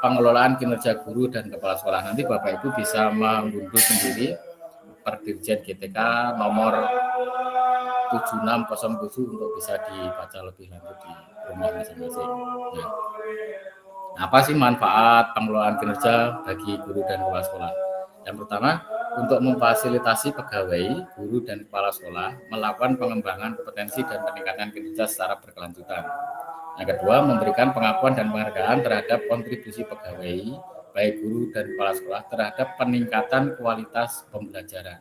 pengelolaan kinerja guru dan kepala sekolah. Nanti Bapak Ibu bisa mengunduh sendiri Perdirjen GTK nomor 7607 untuk bisa dibaca lebih lanjut di rumah masing-masing. Nah, apa sih manfaat pengelolaan kinerja bagi guru dan kepala sekolah? Yang pertama, untuk memfasilitasi pegawai, guru, dan kepala sekolah melakukan pengembangan kompetensi dan peningkatan kinerja secara berkelanjutan. Yang kedua, memberikan pengakuan dan penghargaan terhadap kontribusi pegawai, baik guru dan kepala sekolah, terhadap peningkatan kualitas pembelajaran.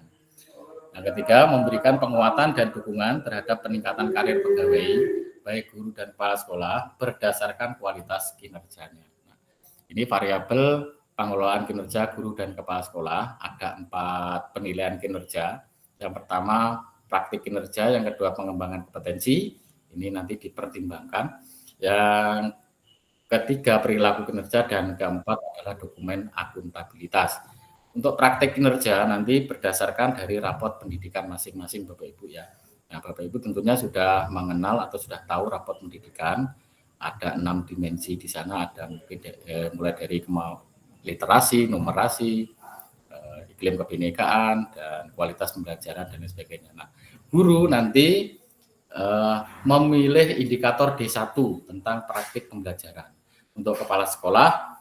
Yang ketiga, memberikan penguatan dan dukungan terhadap peningkatan karir pegawai, baik guru dan kepala sekolah, berdasarkan kualitas kinerjanya. Nah, ini variabel pengelolaan kinerja guru dan kepala sekolah. Ada 4 penilaian kinerja. Yang pertama, praktik kinerja. Yang kedua, pengembangan kompetensi. Ini nanti dipertimbangkan. Yang ketiga, perilaku kinerja. Dan keempat adalah dokumen akuntabilitas. Untuk praktik kinerja nanti berdasarkan dari raport pendidikan masing-masing Bapak Ibu ya. Nah, Bapak Ibu tentunya sudah mengenal atau sudah tahu raport pendidikan. Ada 6 dimensi di sana, ada mungkin mulai dari literasi, numerasi, iklim kebinekaan, dan kualitas pembelajaran dan sebagainya. Nah, guru nanti memilih indikator D1 tentang praktik pembelajaran. Untuk kepala sekolah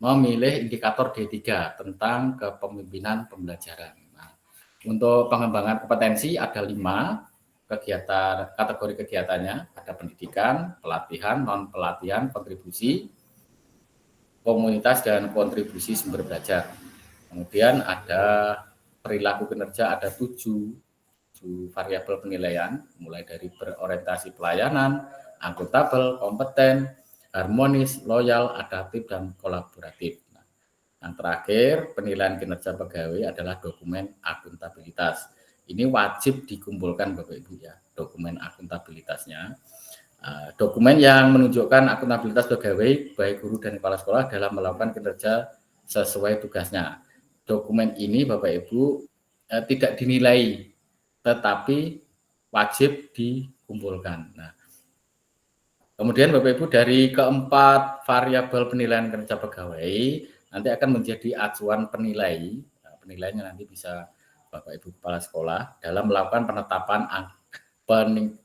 memilih indikator D3 tentang kepemimpinan pembelajaran. Nah, untuk pengembangan kompetensi ada 5 kegiatan, kategori kegiatannya, ada pendidikan, pelatihan, non-pelatihan, kontribusi, komunitas, dan kontribusi sumber belajar. Kemudian ada perilaku kinerja, ada 7 variabel penilaian, mulai dari berorientasi pelayanan, akuntabel, kompeten, harmonis, loyal, adaptif, dan kolaboratif. Nah, yang terakhir, penilaian kinerja pegawai adalah dokumen akuntabilitas. Ini wajib dikumpulkan Bapak Ibu ya, dokumen akuntabilitasnya. Dokumen yang menunjukkan akuntabilitas pegawai, baik guru dan kepala sekolah dalam melakukan kinerja sesuai tugasnya. Dokumen ini Bapak Ibu tidak dinilai, tetapi wajib dikumpulkan. Nah, kemudian Bapak Ibu dari keempat variabel penilaian kinerja pegawai nanti akan menjadi acuan penilai. Nah, penilaiannya nanti bisa Bapak Ibu kepala sekolah dalam melakukan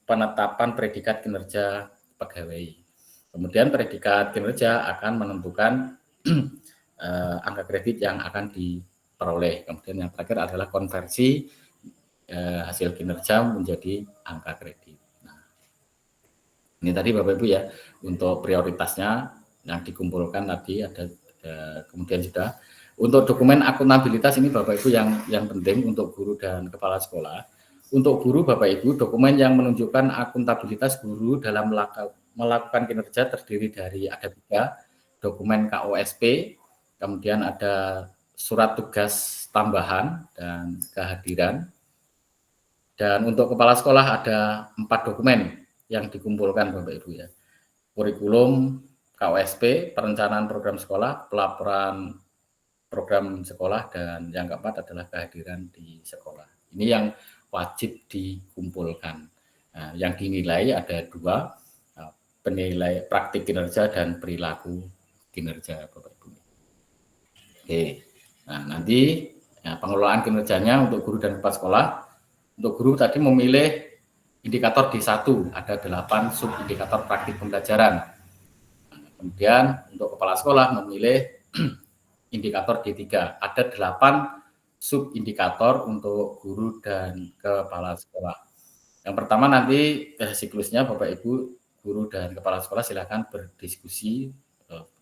penetapan predikat kinerja pegawai. Kemudian predikat kinerja akan menentukan angka kredit yang akan diperoleh. Kemudian yang terakhir adalah konversi hasil kinerja menjadi angka kredit. Nah, ini tadi Bapak Ibu ya, untuk prioritasnya yang dikumpulkan tadi ada kemudian sudah. Untuk dokumen akuntabilitas ini Bapak Ibu yang penting untuk guru dan kepala sekolah. Untuk guru Bapak Ibu, dokumen yang menunjukkan akuntabilitas guru dalam melakukan kinerja terdiri dari ada 3, dokumen KOSP, kemudian ada surat tugas tambahan dan kehadiran. Dan untuk kepala sekolah ada 4 dokumen yang dikumpulkan Bapak Ibu ya. Kurikulum KOSP, perencanaan program sekolah, pelaporan program sekolah, dan yang keempat adalah kehadiran di sekolah. Ini yang wajib dikumpulkan. Nah, yang dinilai ada 2, penilai praktik kinerja dan perilaku kinerja, Bapak Ibu. Oke, nah nanti ya, pengelolaan kinerjanya untuk guru dan kepala sekolah. Untuk guru tadi memilih indikator D1, ada 8 sub-indikator praktik pembelajaran. Kemudian untuk kepala sekolah memilih indikator D3, ada 8 sub-indikator untuk guru dan kepala sekolah. Yang pertama nanti siklusnya Bapak Ibu guru dan kepala sekolah silakan berdiskusi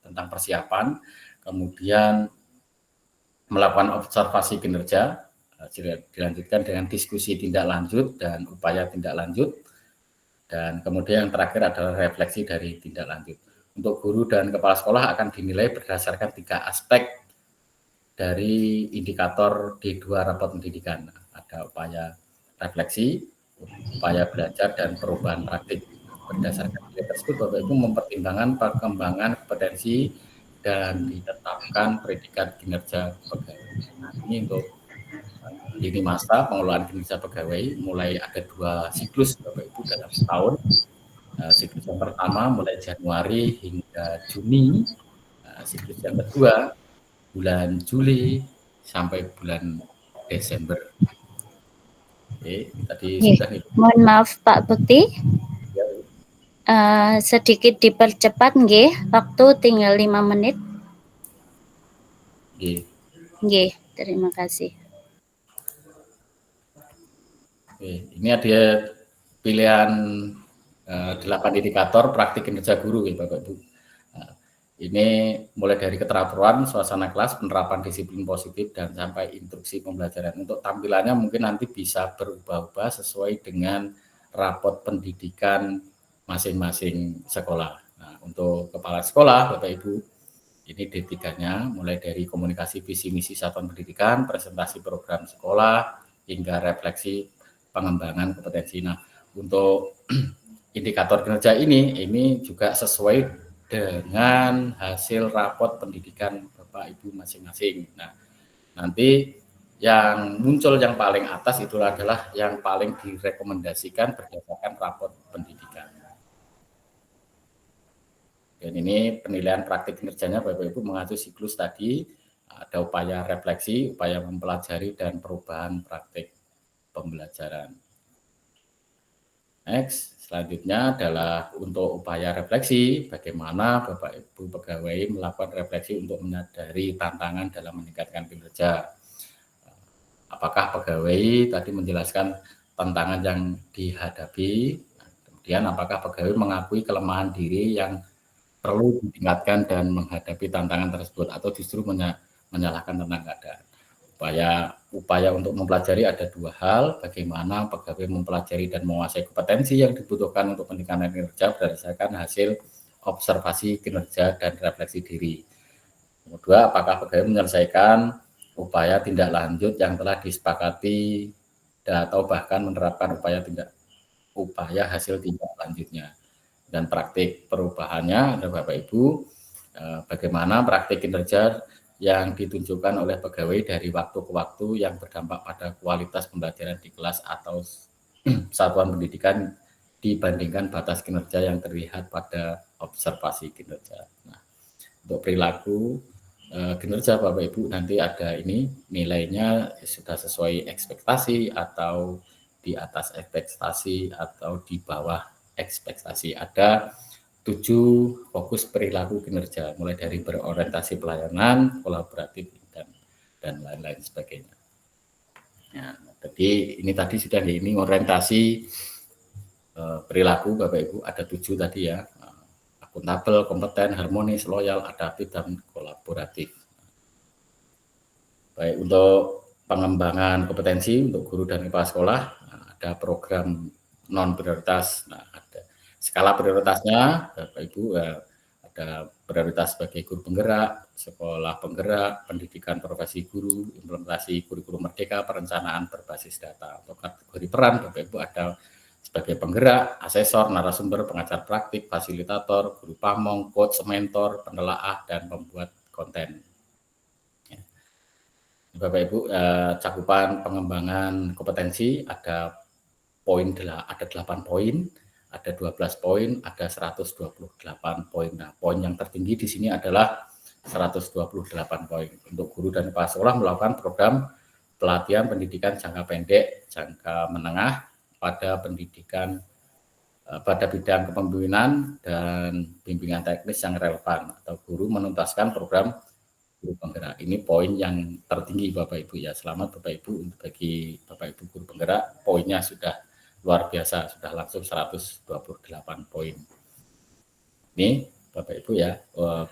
tentang persiapan, kemudian melakukan observasi kinerja, dilanjutkan dengan diskusi tindak lanjut dan upaya tindak lanjut, dan kemudian yang terakhir adalah refleksi dari tindak lanjut. Untuk guru dan kepala sekolah akan dinilai berdasarkan 3 aspek dari indikator D2 rapot pendidikan. Ada upaya refleksi, upaya belajar, dan perubahan praktik. Berdasarkan nilai tersebut, Bapak Ibu mempertimbangkan perkembangan kompetensi dan ditetapkan predikat kinerja pegawai. Nah, ini untuk lini masa pengelolaan kinerja pegawai, mulai ada 2 siklus Bapak Ibu dalam setahun. Siklus yang pertama mulai Januari hingga Juni, siklus yang kedua bulan Juli sampai bulan Desember. Oke, tadi sudah nih. Mohon maaf Pak Bekti. Sedikit dipercepat nggih, waktu tinggal 5 menit. Nggih, terima kasih. Oke, ini ada pilihan 8 indikator praktik kinerja guru ya Bapak Ibu. Ini mulai dari keteraturan, suasana kelas, penerapan disiplin positif, dan sampai instruksi pembelajaran. Untuk tampilannya mungkin nanti bisa berubah-ubah sesuai dengan rapot pendidikan masing-masing sekolah. Nah, untuk kepala sekolah, Bapak Ibu, ini D3-nya mulai dari komunikasi visi misi satuan pendidikan, presentasi program sekolah, hingga refleksi pengembangan kompetensi. Nah, untuk indikator kinerja ini juga sesuai dengan hasil rapot pendidikan Bapak Ibu masing-masing. Nah, nanti yang muncul yang paling atas itu adalah yang paling direkomendasikan berdasarkan rapot pendidikan. Dan ini penilaian praktik kinerjanya Bapak Ibu mengacu siklus tadi, ada upaya refleksi, upaya mempelajari, dan perubahan praktik pembelajaran. Next, selanjutnya adalah untuk upaya refleksi, bagaimana Bapak Ibu pegawai melakukan refleksi untuk menyadari tantangan dalam meningkatkan kinerja. Apakah pegawai tadi menjelaskan tantangan yang dihadapi, kemudian apakah pegawai mengakui kelemahan diri yang perlu ditingkatkan dan menghadapi tantangan tersebut, atau justru menyalahkan tentang keadaan. Upaya untuk mempelajari ada 2 hal, bagaimana pegawai mempelajari dan menguasai kompetensi yang dibutuhkan untuk peningkatan kinerja berdasarkan hasil observasi kinerja dan refleksi diri. Kedua, apakah pegawai menyelesaikan upaya tindak lanjut yang telah disepakati atau bahkan menerapkan upaya hasil tindak lanjutnya. Dan praktik perubahannya ada Bapak Ibu, bagaimana praktik kinerja yang ditunjukkan oleh pegawai dari waktu ke waktu yang berdampak pada kualitas pembelajaran di kelas atau satuan pendidikan dibandingkan batas kinerja yang terlihat pada observasi kinerja. Nah, untuk perilaku kinerja Bapak Ibu nanti ada ini nilainya sudah sesuai ekspektasi atau di atas ekspektasi atau di bawah ekspektasi. Ada 7 fokus perilaku kinerja, mulai dari berorientasi pelayanan, kolaboratif, dan lain-lain sebagainya. Ya, jadi ini tadi sudah ini orientasi perilaku Bapak Ibu, ada 7 tadi ya, akuntabel, kompeten, harmonis, loyal, adaptif, dan kolaboratif. Baik, untuk pengembangan kompetensi untuk guru dan kepala sekolah, ada program non prioritas. Nah, ada skala prioritasnya Bapak Ibu, ada prioritas sebagai guru penggerak, sekolah penggerak, pendidikan profesi guru, implementasi kurikulum merdeka, perencanaan berbasis data. Untuk kategori peran Bapak Ibu ada sebagai penggerak, asesor, narasumber, pengajar praktik, fasilitator, guru pamong, coach, mentor, penelaah, dan pembuat konten. Bapak Ibu, cakupan pengembangan kompetensi ada 8 poin, ada 12 poin, ada 128 poin. Nah, poin yang tertinggi di sini adalah 128 poin. Untuk guru dan kepala sekolah melakukan program pelatihan pendidikan jangka pendek, jangka menengah pada pendidikan pada bidang kepemimpinan dan bimbingan teknis yang relevan, atau guru menuntaskan program guru penggerak. Ini poin yang tertinggi Bapak Ibu ya. Selamat Bapak Ibu, bagi Bapak Ibu guru penggerak, poinnya sudah luar biasa, sudah langsung 128 poin. Ini Bapak Ibu ya.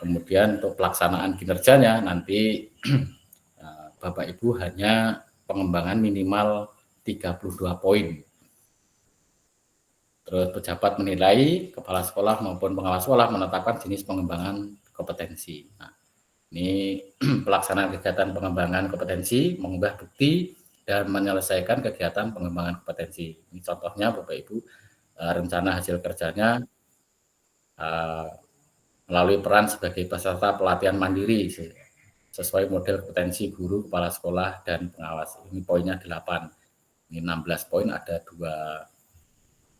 Kemudian untuk pelaksanaan kinerjanya nanti Bapak Ibu hanya pengembangan minimal 32 poin. Terus pejabat menilai, kepala sekolah maupun pengawas sekolah menetapkan jenis pengembangan kompetensi. Nah, ini pelaksanaan kegiatan pengembangan kompetensi, mengunggah bukti, dan menyelesaikan kegiatan pengembangan kompetensi. Ini contohnya Bapak Ibu, rencana hasil kerjanya melalui peran sebagai peserta pelatihan mandiri sesuai model kompetensi guru, kepala sekolah, dan pengawas. Ini poinnya 8. Ini 16 poin, ada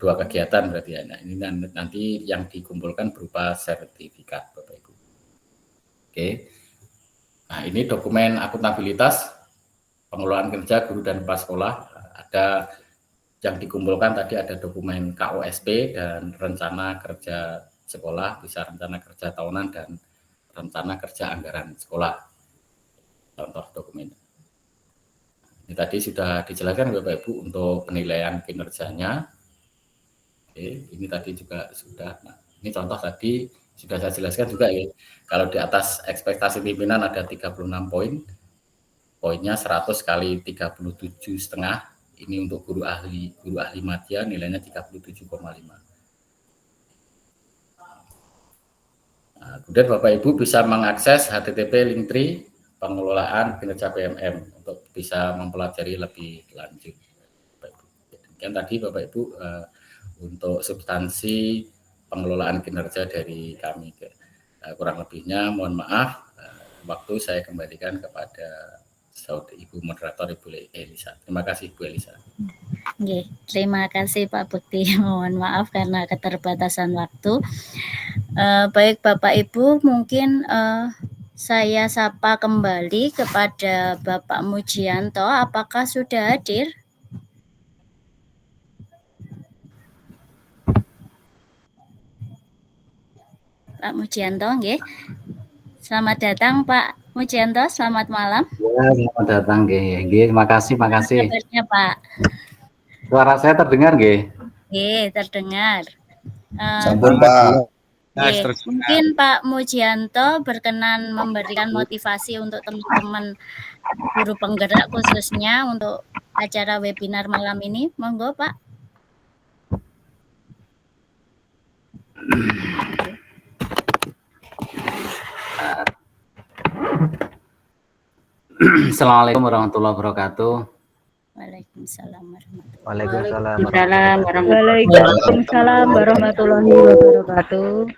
dua kegiatan berarti ya. Nah, ini nanti yang dikumpulkan berupa sertifikat Bapak Ibu. Oke. Nah, ini dokumen akuntabilitas pengelolaan kerja guru dan kepala sekolah. Ada yang dikumpulkan tadi, ada dokumen KOSP dan rencana kerja sekolah, bisa rencana kerja tahunan dan rencana kerja anggaran sekolah. Contoh dokumen. Ini tadi sudah dijelaskan Bapak Ibu untuk penilaian kinerjanya. Oke, ini tadi juga sudah. Nah, ini contoh tadi sudah saya jelaskan juga ya. Kalau di atas ekspektasi pimpinan ada 36 poin. Poinnya 100 kali 37,5. Ini untuk guru ahli madya nilainya 37,5. Nah, kemudian Bapak Ibu bisa mengakses HTTP Linktree pengelolaan kinerja PMM untuk bisa mempelajari lebih lanjut. Demikian tadi Bapak Ibu untuk substansi pengelolaan kinerja dari kami. Kurang lebihnya mohon maaf, waktu saya kembalikan kepada Ibu moderator Ibu Elisa. Terima kasih Ibu Elisa. Oke, terima kasih Pak Bekti. Mohon maaf karena keterbatasan waktu. Baik Bapak Ibu, mungkin saya sapa kembali kepada Bapak Mujianto. Apakah sudah hadir? Pak Mujianto, nggih. Selamat datang Pak Mujianto, selamat malam. Ya, selamat datang nggih. Nggih, makasih. Kabarnya Pak? Suara saya terdengar nggih? Nggih, terdengar. Sampun Pak. Mungkin Pak Mujianto berkenan memberikan motivasi untuk teman-teman guru penggerak khususnya untuk acara webinar malam ini. Monggo Pak. Assalamualaikum warahmatullahi wabarakatuh. Waalaikumsalam warahmatullahi wabarakatuh. Waalaikumsalam warahmatullahi wabarakatuh.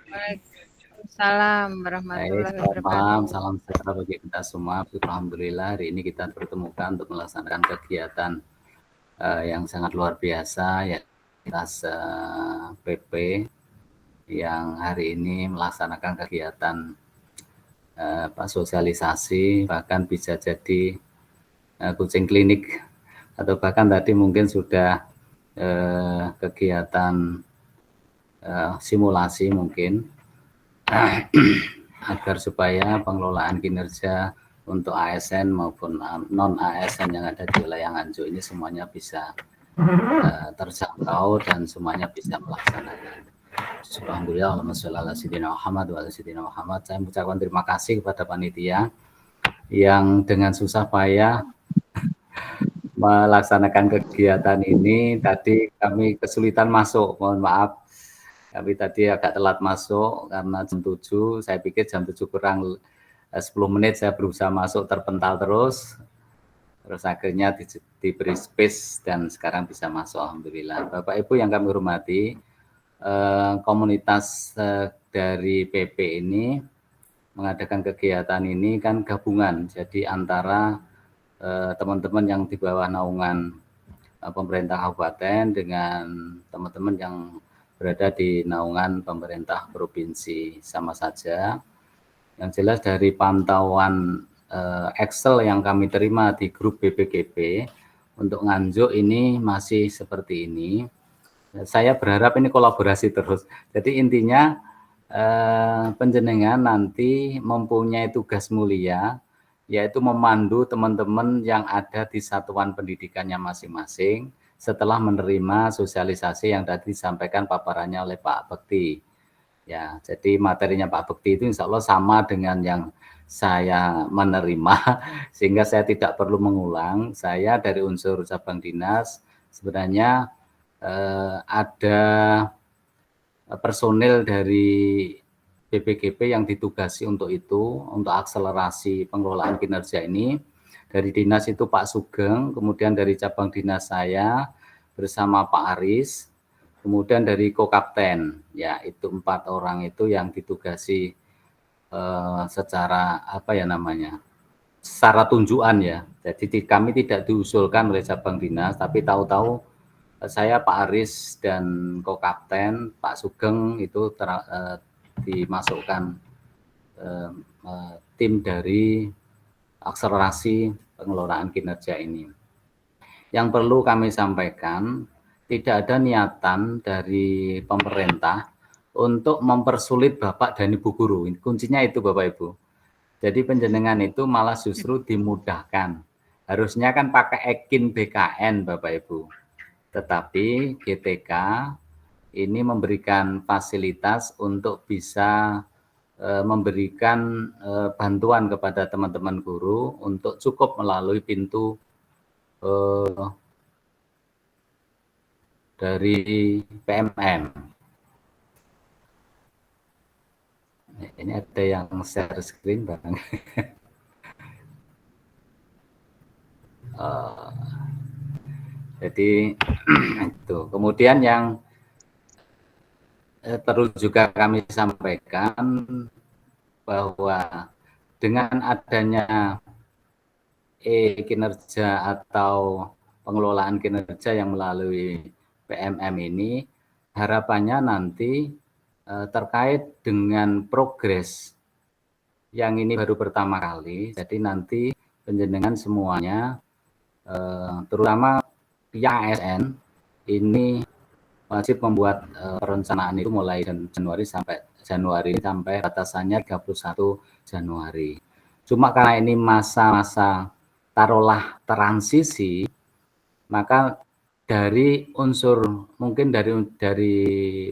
Salam sejahtera bagi kita semua. Alhamdulillah hari ini kita bertemukan untuk melaksanakan kegiatan yang sangat luar biasa ya, atas PP yang hari ini melaksanakan kegiatan sosialisasi, bahkan bisa jadi kucing klinik, atau bahkan tadi mungkin sudah kegiatan simulasi mungkin agar supaya pengelolaan kinerja untuk ASN maupun non ASN yang ada di wilayah Nganjuk ini semuanya bisa terjangkau dan semuanya bisa melaksanakan. Alhamdulillah, Allahumma sholli ala sayyidina Muhammad wa ala sayyidina Muhammad. Saya mengucapkan terima kasih kepada panitia yang dengan susah payah melaksanakan kegiatan ini. Tadi kami kesulitan masuk, mohon maaf. Kami tadi agak telat masuk karena jam 7. Saya pikir jam 7 kurang 10 menit saya berusaha masuk, terpental terus. Terus akhirnya diberi space dan sekarang bisa masuk, alhamdulillah. Bapak Ibu yang kami hormati, komunitas dari PP ini mengadakan kegiatan ini kan gabungan, jadi antara teman-teman yang di bawah naungan pemerintah kabupaten dengan teman-teman yang berada di naungan pemerintah provinsi, sama saja. Yang jelas dari pantauan Excel yang kami terima di grup BPGP untuk Nganjuk ini masih seperti ini. Saya berharap ini kolaborasi terus. Jadi intinya panjenengan nanti mempunyai tugas mulia, yaitu memandu teman-teman yang ada di satuan pendidikannya masing-masing setelah menerima sosialisasi yang tadi disampaikan paparannya oleh Pak Bekti. Ya, jadi materinya Pak Bekti itu insya Allah sama dengan yang saya menerima, sehingga saya tidak perlu mengulang. Saya dari unsur cabang dinas sebenarnya ada personil dari BPGP yang ditugasi untuk itu, untuk akselerasi pengelolaan kinerja ini. Dari dinas itu Pak Sugeng, kemudian dari cabang dinas saya bersama Pak Aris, kemudian dari Kokapten, ya itu 4 orang itu yang ditugasi secara apa ya namanya, secara tunjukan ya. Jadi kami tidak diusulkan oleh cabang dinas, tapi tahu-tahu saya Pak Aris dan Kokapten Pak Sugeng itu dimasukkan tim dari akselerasi pengelolaan kinerja ini. Yang perlu kami sampaikan, tidak ada niatan dari pemerintah untuk mempersulit Bapak dan Ibu guru. Kuncinya itu Bapak Ibu. Jadi penjenengan itu malah justru dimudahkan. Harusnya kan pakai Ekin BKN Bapak Ibu. Tetapi GTK ini memberikan fasilitas untuk bisa memberikan bantuan kepada teman-teman guru untuk cukup melalui pintu dari PMM. Ini ada yang share screen barang. Jadi itu. Kemudian yang perlu juga kami sampaikan bahwa dengan adanya kinerja atau pengelolaan kinerja yang melalui PMM ini, harapannya nanti terkait dengan progres yang ini baru pertama kali, jadi nanti penjenengan semuanya, terutama pihak ASN, ini wajib membuat perencanaan itu mulai Januari sampai batasannya 31 Januari. Cuma karena ini masa-masa taruhlah transisi, maka dari unsur mungkin dari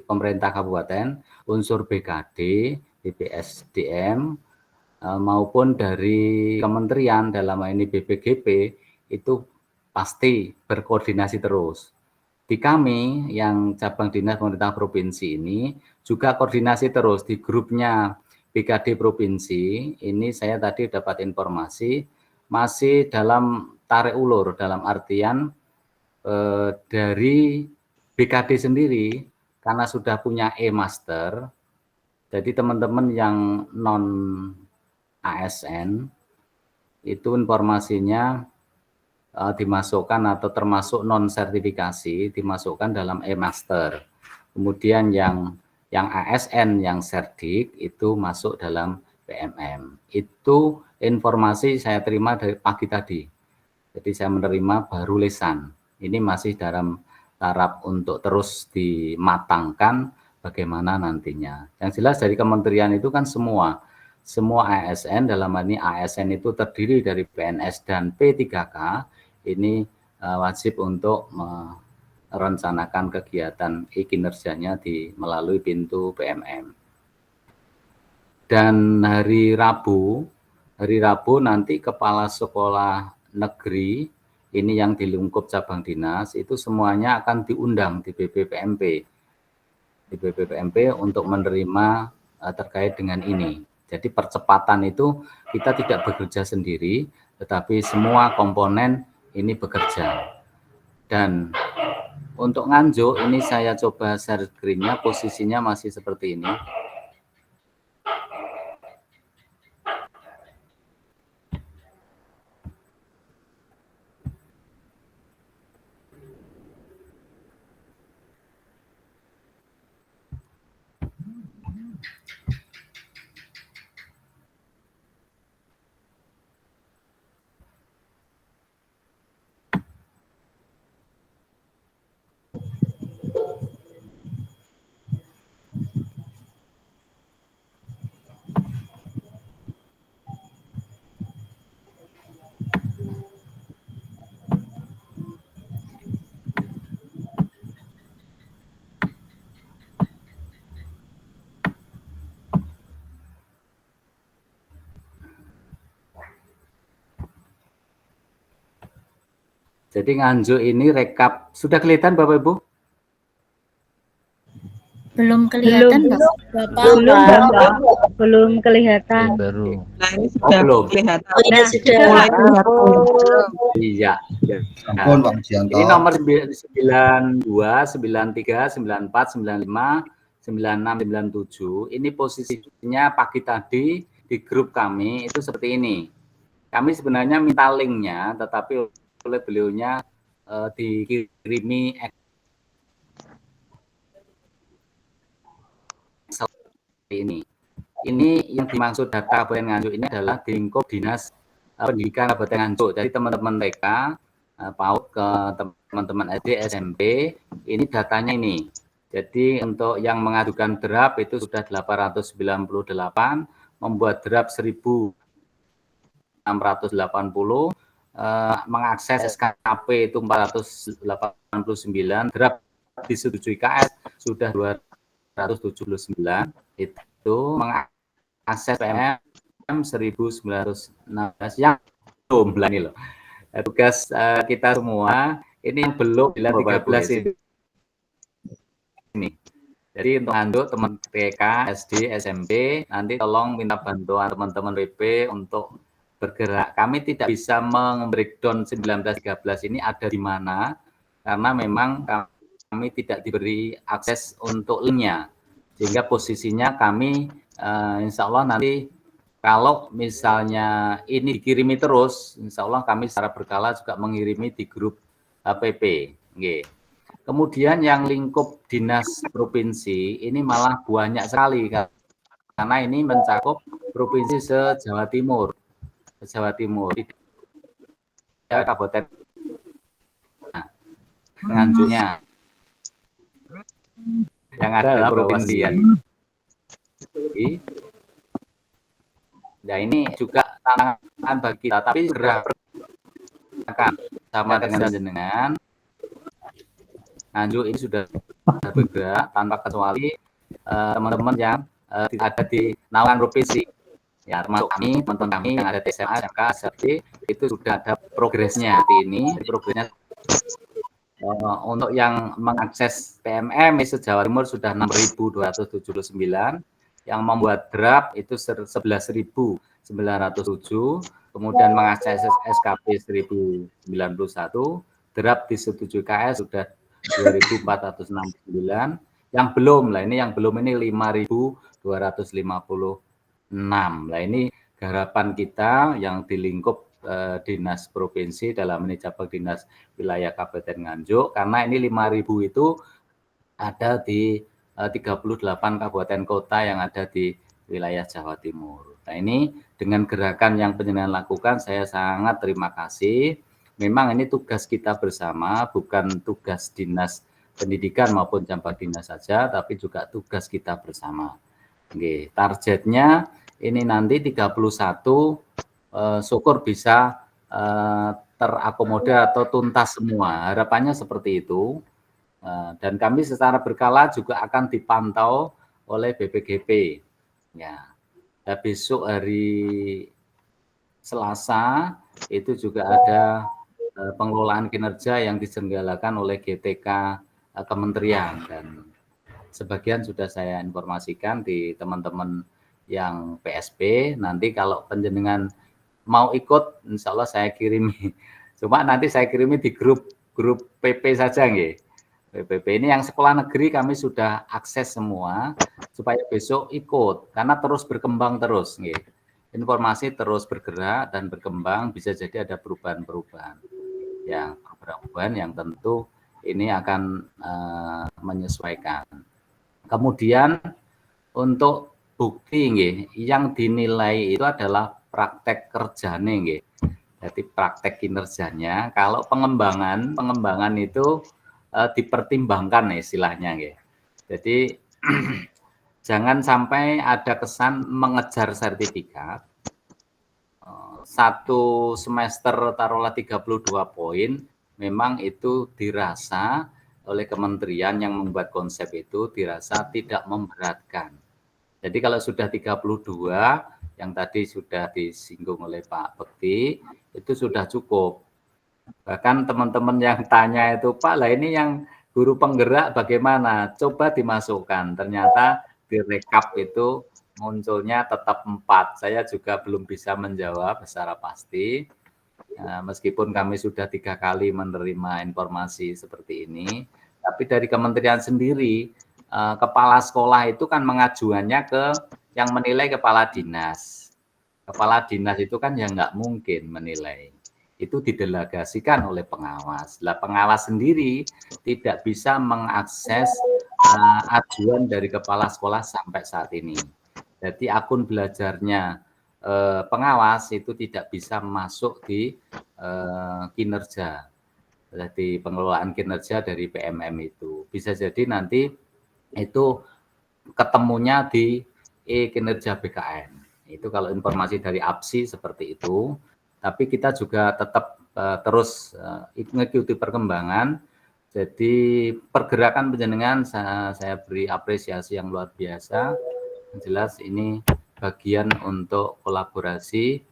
pemerintah kabupaten, unsur BKD, BPSDM maupun dari kementerian dalam hal ini BPGP itu pasti berkoordinasi terus. Di kami yang cabang dinas pemerintah provinsi ini juga koordinasi terus di grupnya BKD provinsi. Ini saya tadi dapat informasi masih dalam tarik ulur, dalam artian dari BKD sendiri karena sudah punya e-master, jadi teman-teman yang non ASN itu informasinya dimasukkan atau termasuk non sertifikasi dimasukkan dalam e-master. Kemudian yang ASN yang serdik itu masuk dalam PMM. Itu informasi saya terima dari pagi tadi. Jadi saya menerima baru lisan. Ini masih dalam taraf untuk terus dimatangkan bagaimana nantinya. Yang jelas dari kementerian itu kan semua ASN, dalam hal ini ASN itu terdiri dari PNS dan P3K, ini wajib untuk merencanakan kegiatan kinerjanya melalui pintu PMM. Dan hari Rabu nanti kepala sekolah negeri ini yang di lingkup cabang dinas itu semuanya akan diundang di BPPMP untuk menerima terkait dengan ini. Jadi percepatan itu kita tidak bekerja sendiri, tetapi semua komponen ini bekerja. Dan untuk Nganjuk ini saya coba share screen-nya, posisinya masih seperti ini. Jadi Nganjuk ini rekap sudah kelihatan Bapak Ibu? Belum kelihatan Belum kelihatan. Baru. Nah, ini Oh, sudah belum. kelihatan. Oh iya, sudah. Iya. Ampun Pak Mujianto. Ini nomor 92, 93, 94, 95, 96, 97. Ini posisinya pagi tadi di grup kami itu seperti ini. Kami sebenarnya minta linknya, tetapi oleh beliaunya dikirimi ini. Ini yang dimaksud data Kabupaten Nganjuk ini adalah di lingkup Dinas Pendidikan Kabupaten Nganjuk. Jadi teman-teman TK, PAUD ke teman-teman SD, SMP, ini datanya ini. Jadi untuk yang mengajukan draft itu sudah 898, membuat draft 1680, mengakses SKP itu 489, draft disetujui KS sudah 279, itu mengakses PMM 1916 yang belum ini loh. Tugas kita semua ini yang belum bila 13 ini. Jadi untuk Nganjuk teman TK, SD, SMP nanti tolong minta bantuan teman-teman WP untuk bergerak. Kami tidak bisa membreakdown 1913 ini ada di mana karena memang kami tidak diberi akses untuk linknya. Sehingga posisinya kami insya Allah nanti kalau misalnya ini dikirimi terus, insya Allah kami secara berkala juga mengirimi di grup PP. Okay. Kemudian yang lingkup dinas provinsi ini malah banyak sekali karena ini mencakup provinsi se-Jawa Timur. Jawa Timur. Ya, Kabupaten Nganjuknya. Yang ada adalah provinsi ya. Nah ini juga tantangan bagi kita, tapi segera sama dengan jenengan. Nganjuk ini sudah bergerak tanpa kecuali teman-teman yang ada di naungan provinsi. Ya, termasuk kami, teman-teman kami yang ada di SMA, SMK, SRT, itu sudah ada progresnya seperti ini. Progresnya untuk yang mengakses PMM itu Jawa Timur sudah 6.279, yang membuat draft itu 11.907, kemudian mengakses SKP 1.091, draft disetujui KS sudah 2.469, yang belum lah ini 5.256. Nah ini garapan kita yang di lingkup dinas provinsi dalam ini cabang dinas wilayah Kabupaten Nganjuk, karena ini 5.000 itu ada di 38 kabupaten kota yang ada di wilayah Jawa Timur. Nah ini dengan gerakan yang penjenengan lakukan saya sangat terima kasih. Memang ini tugas kita bersama, bukan tugas dinas pendidikan maupun cabang dinas saja, tapi juga tugas kita bersama. Oke, targetnya ini nanti 31 syukur bisa terakomodir atau tuntas semua. Harapannya seperti itu. Dan kami secara berkala juga akan dipantau oleh BPGP. Ya. Dan besok hari Selasa itu juga ada pengelolaan kinerja yang diselenggarakan oleh GTK Kementerian, dan sebagian sudah saya informasikan di teman-teman yang PSP. Nanti kalau penjenengan mau ikut, insya Allah saya kirimi. Cuma nanti saya kirimi di grup PP saja, nggih. PP ini yang sekolah negeri kami sudah akses semua supaya besok ikut, karena terus berkembang terus, nggih. Informasi terus bergerak dan berkembang, bisa jadi ada perubahan-perubahan yang tentu ini akan menyesuaikan. Kemudian untuk bukti nggih, yang dinilai itu adalah praktek kerjane nggih. Jadi praktek kinerjanya, kalau pengembangan itu dipertimbangkan istilahnya nggih. Jadi jangan sampai ada kesan mengejar sertifikat. Satu semester taruhlah 32 poin, memang itu dirasa oleh kementerian yang membuat konsep itu dirasa tidak memberatkan. Jadi kalau sudah 32 yang tadi sudah disinggung oleh Pak Bekti, itu sudah cukup. Bahkan teman-teman yang tanya itu, Pak, lah ini yang guru penggerak bagaimana? Coba dimasukkan. Ternyata direkap itu munculnya tetap 4. Saya juga belum bisa menjawab secara pasti. Meskipun kami sudah 3 kali menerima informasi seperti ini, tapi dari kementerian sendiri, kepala sekolah itu kan mengajuannya ke yang menilai kepala dinas. Kepala dinas itu kan yang nggak mungkin menilai. Itu didelegasikan oleh pengawas. Lah pengawas sendiri tidak bisa mengakses ajuan dari kepala sekolah sampai saat ini. Jadi akun belajarnya pengawas itu tidak bisa masuk di kinerja. Jadi pengelolaan kinerja dari PMM itu. Bisa jadi nanti itu ketemunya di kinerja BKN. Itu kalau informasi dari APSI seperti itu. Tapi kita juga tetap terus mengikuti perkembangan. Jadi pergerakan penjenengan saya beri apresiasi yang luar biasa. Jelas ini bagian untuk kolaborasi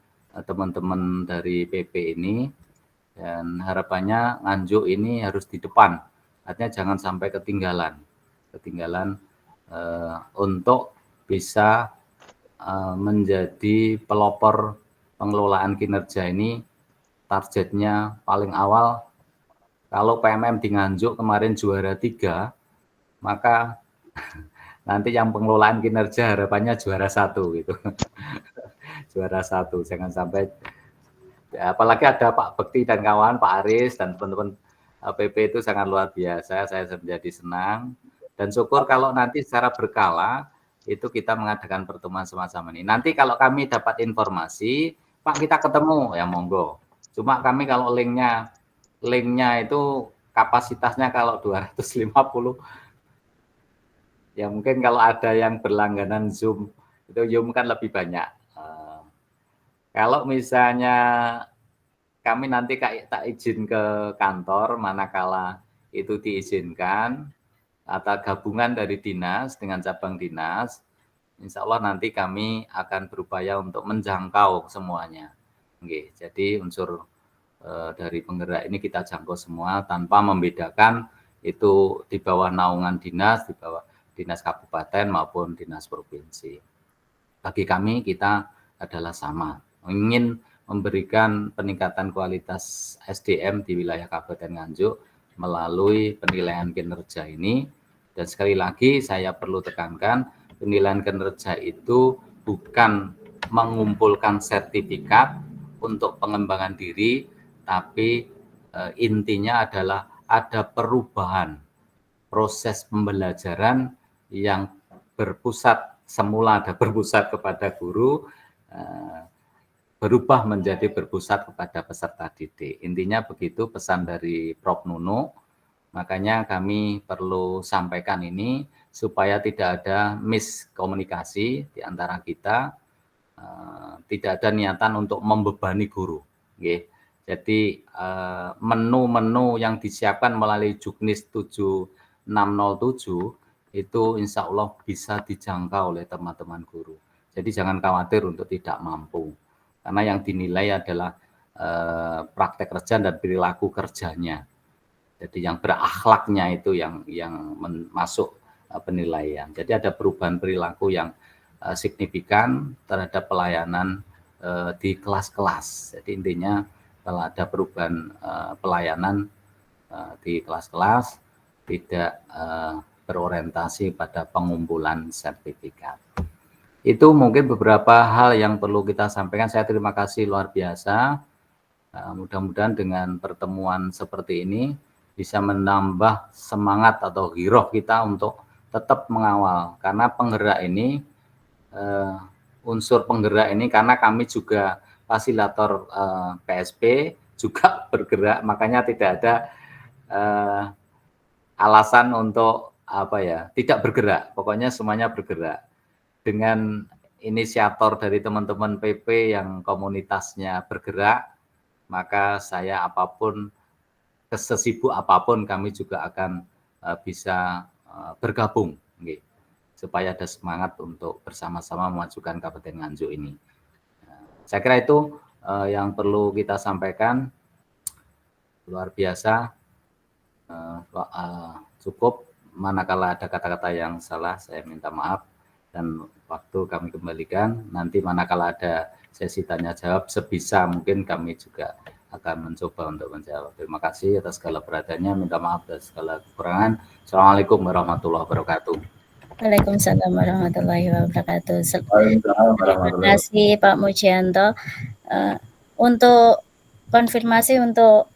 teman-teman dari PP ini. Dan harapannya Nganjuk ini harus di depan. Artinya jangan sampai ketinggalan untuk bisa menjadi pelopor pengelolaan kinerja ini. Targetnya paling awal, kalau PMM di Nganjuk kemarin juara 3, maka nanti yang pengelolaan kinerja harapannya juara 1 gitu. Juara 1, jangan sampai, apalagi ada Pak Bekti dan kawan, Pak Aris dan teman-teman PP itu sangat luar biasa. Saya menjadi senang dan syukur kalau nanti secara berkala itu kita mengadakan pertemuan semacam ini. Nanti kalau kami dapat informasi, Pak kita ketemu, ya monggo. Cuma kami kalau linknya itu kapasitasnya kalau 250, ya mungkin kalau ada yang berlangganan Zoom, itu Zoom kan lebih banyak. Kalau misalnya kami nanti tak izin ke kantor, manakala itu diizinkan, atau gabungan dari dinas dengan cabang dinas, insya Allah nanti kami akan berupaya untuk menjangkau semuanya. Oke, jadi unsur dari penggerak ini kita jangkau semua tanpa membedakan itu di bawah naungan dinas, di bawah dinas kabupaten maupun dinas provinsi. Bagi kami kita adalah sama, ingin memberikan peningkatan kualitas SDM di wilayah Kabupaten Nganjuk melalui penilaian kinerja ini. Dan sekali lagi saya perlu tekankan, penilaian kinerja itu bukan mengumpulkan sertifikat untuk pengembangan diri, tapi intinya adalah ada perubahan proses pembelajaran yang semula ada berpusat kepada guru, berubah menjadi berpusat kepada peserta didik. Intinya begitu pesan dari Prof. Nunu. Makanya kami perlu sampaikan ini supaya tidak ada miskomunikasi di antara kita, tidak ada niatan untuk membebani guru. Jadi menu-menu yang disiapkan melalui Juknis 7607 itu insya Allah bisa dijangkau oleh teman-teman guru. Jadi jangan khawatir untuk tidak mampu, karena yang dinilai adalah praktek kerja dan perilaku kerjanya. Jadi yang berakhlaknya itu yang masuk penilaian. Jadi ada perubahan perilaku yang signifikan terhadap pelayanan di kelas-kelas. Jadi intinya kalau ada perubahan pelayanan di kelas-kelas tidak berorientasi pada pengumpulan sertifikat. Itu mungkin beberapa hal yang perlu kita sampaikan. Saya terima kasih luar biasa. Mudah-mudahan dengan pertemuan seperti ini bisa menambah semangat atau giroh kita untuk tetap mengawal. Karena penggerak ini unsur penggerak ini karena kami juga fasilitator PSP juga bergerak, makanya tidak ada alasan untuk tidak bergerak. Pokoknya semuanya bergerak. Dengan inisiator dari teman-teman PP yang komunitasnya bergerak, maka saya apapun, sesibuk apapun kami juga akan bisa bergabung, supaya ada semangat untuk bersama-sama memajukan Kabupaten Nganjuk ini. Saya kira itu yang perlu kita sampaikan. Luar biasa, cukup. Manakala ada kata-kata yang salah, saya minta maaf dan waktu kami kembalikan. Nanti manakala ada sesi tanya jawab, sebisa mungkin kami juga akan mencoba untuk menjawab. Terima kasih atas segala perhatiannya, minta maaf atas segala kekurangan. Assalamualaikum warahmatullahi wabarakatuh. Waalaikumsalam warahmatullahi wabarakatuh. Terima kasih Pak Mujianto. Untuk konfirmasi untuk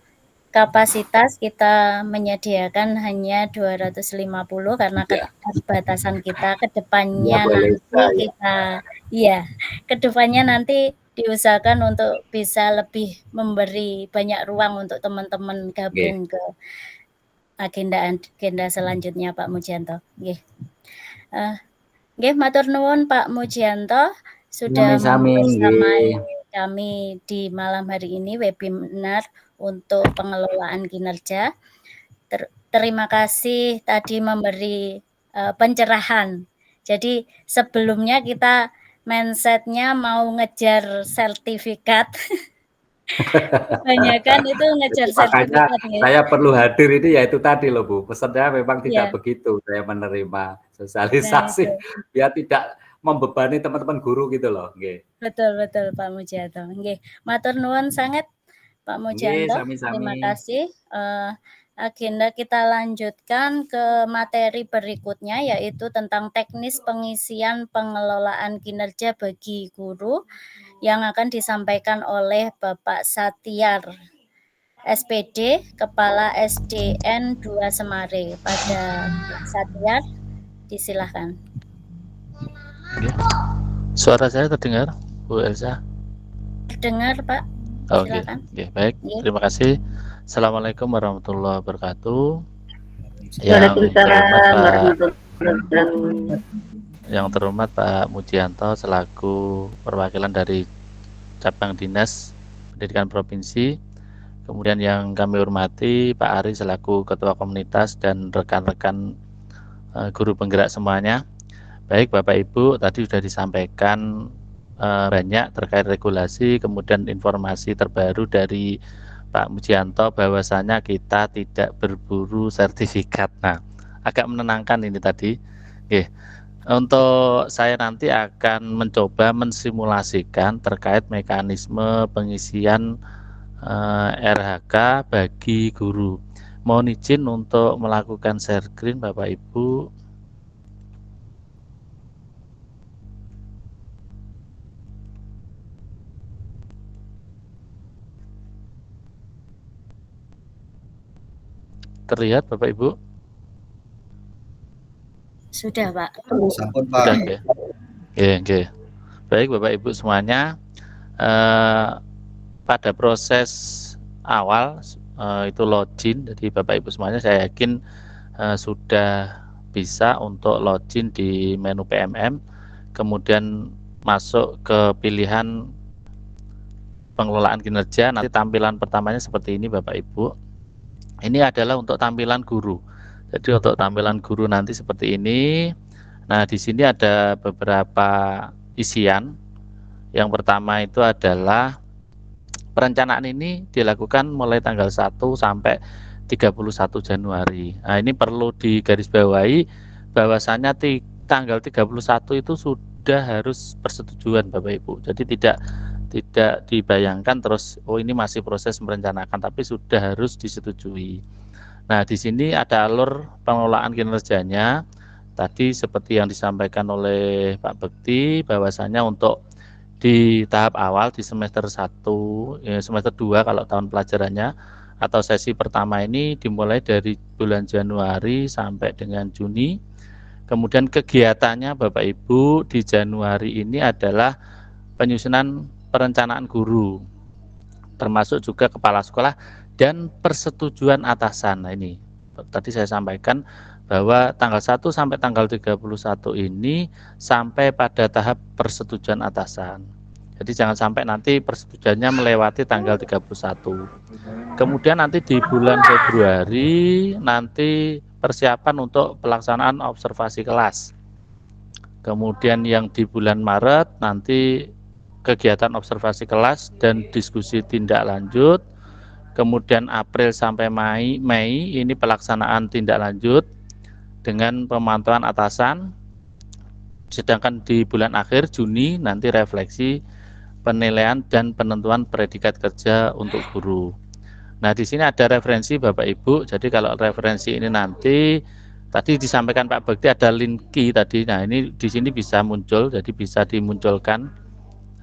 kapasitas kita menyediakan hanya 250 karena keterbatasan kita. Kedepannya kedepannya nanti diusahakan untuk bisa lebih memberi banyak ruang untuk teman-teman gabung ke agenda selanjutnya Pak Mujianto. Matur nuwun Pak Mujianto sudah bersamai kami di malam hari ini webinar untuk pengelolaan kinerja. Terima kasih tadi memberi pencerahan. Jadi sebelumnya kita mindsetnya mau ngejar sertifikat. Kebanyakan itu ngejar sertifikat. Saya perlu hadir ini ya itu tadi loh Bu. Pesannya memang tidak begitu. Saya menerima sosialisasi biar tidak membebani teman-teman guru gitu loh. Betul Pak Mujianto. Matur nuwun sangat Pak Mujianto, terima kasih. Agenda kita lanjutkan ke materi berikutnya, yaitu tentang teknis pengisian pengelolaan kinerja bagi guru yang akan disampaikan oleh Bapak Satyar, SPD, Kepala SDN 2 Semare. Pada Satyar, disilahkan. Suara saya terdengar, Bu Elsa? Terdengar, Pak. Oke, baik. Terima kasih. Assalamualaikum warahmatullahi wabarakatuh. Yang terhormat Pak Mujianto selaku perwakilan dari cabang dinas pendidikan provinsi. Kemudian yang kami hormati Pak Ari selaku ketua komunitas dan rekan-rekan guru penggerak semuanya. Baik Bapak Ibu, tadi sudah disampaikan banyak terkait regulasi, kemudian informasi terbaru dari Pak Mujianto bahwasanya kita tidak berburu sertifikat. Nah, agak menenangkan ini tadi. Untuk saya nanti akan mencoba mensimulasikan terkait mekanisme pengisian RHK bagi guru. Mohon izin untuk melakukan share screen Bapak Ibu. Terlihat Bapak Ibu? Sudah Pak. Sampun Pak. Oke. Baik Bapak Ibu semuanya, pada proses awal itu login, jadi Bapak Ibu semuanya saya yakin sudah bisa untuk login di menu PMM, kemudian masuk ke pilihan pengelolaan kinerja. Nanti tampilan pertamanya seperti ini Bapak Ibu. Ini adalah untuk tampilan guru. Jadi untuk tampilan guru nanti seperti ini. Nah, di sini ada beberapa isian. Yang pertama itu adalah perencanaan ini dilakukan mulai tanggal 1 sampai 31 Januari. Nah, ini perlu digarisbawahi bahwasanya tanggal 31 itu sudah harus persetujuan Bapak Ibu. Jadi tidak dibayangkan terus ini masih proses merencanakan, tapi sudah harus disetujui. Nah, di sini ada alur pengelolaan kinerjanya. Tadi seperti yang disampaikan oleh Pak Bekti bahwasanya untuk di tahap awal di semester 1, semester 2 kalau tahun pelajarannya atau sesi pertama ini dimulai dari bulan Januari sampai dengan Juni. Kemudian kegiatannya Bapak Ibu di Januari ini adalah penyusunan perencanaan guru, termasuk juga kepala sekolah dan persetujuan atasan. Nah ini tadi saya sampaikan bahwa tanggal 1 sampai tanggal 31 ini sampai pada tahap persetujuan atasan. Jadi jangan sampai nanti persetujuannya melewati tanggal 31. Kemudian nanti di bulan Februari nanti persiapan untuk pelaksanaan observasi kelas. Kemudian yang di bulan Maret nanti kegiatan observasi kelas dan diskusi tindak lanjut. Kemudian April sampai Mei ini pelaksanaan tindak lanjut dengan pemantauan atasan. Sedangkan di bulan akhir Juni nanti refleksi, penilaian dan penentuan predikat kerja untuk guru. Nah, di sini ada referensi Bapak Ibu. Jadi kalau referensi ini nanti tadi disampaikan Pak Bekti ada linki tadi. Nah, ini di sini bisa muncul, jadi bisa dimunculkan.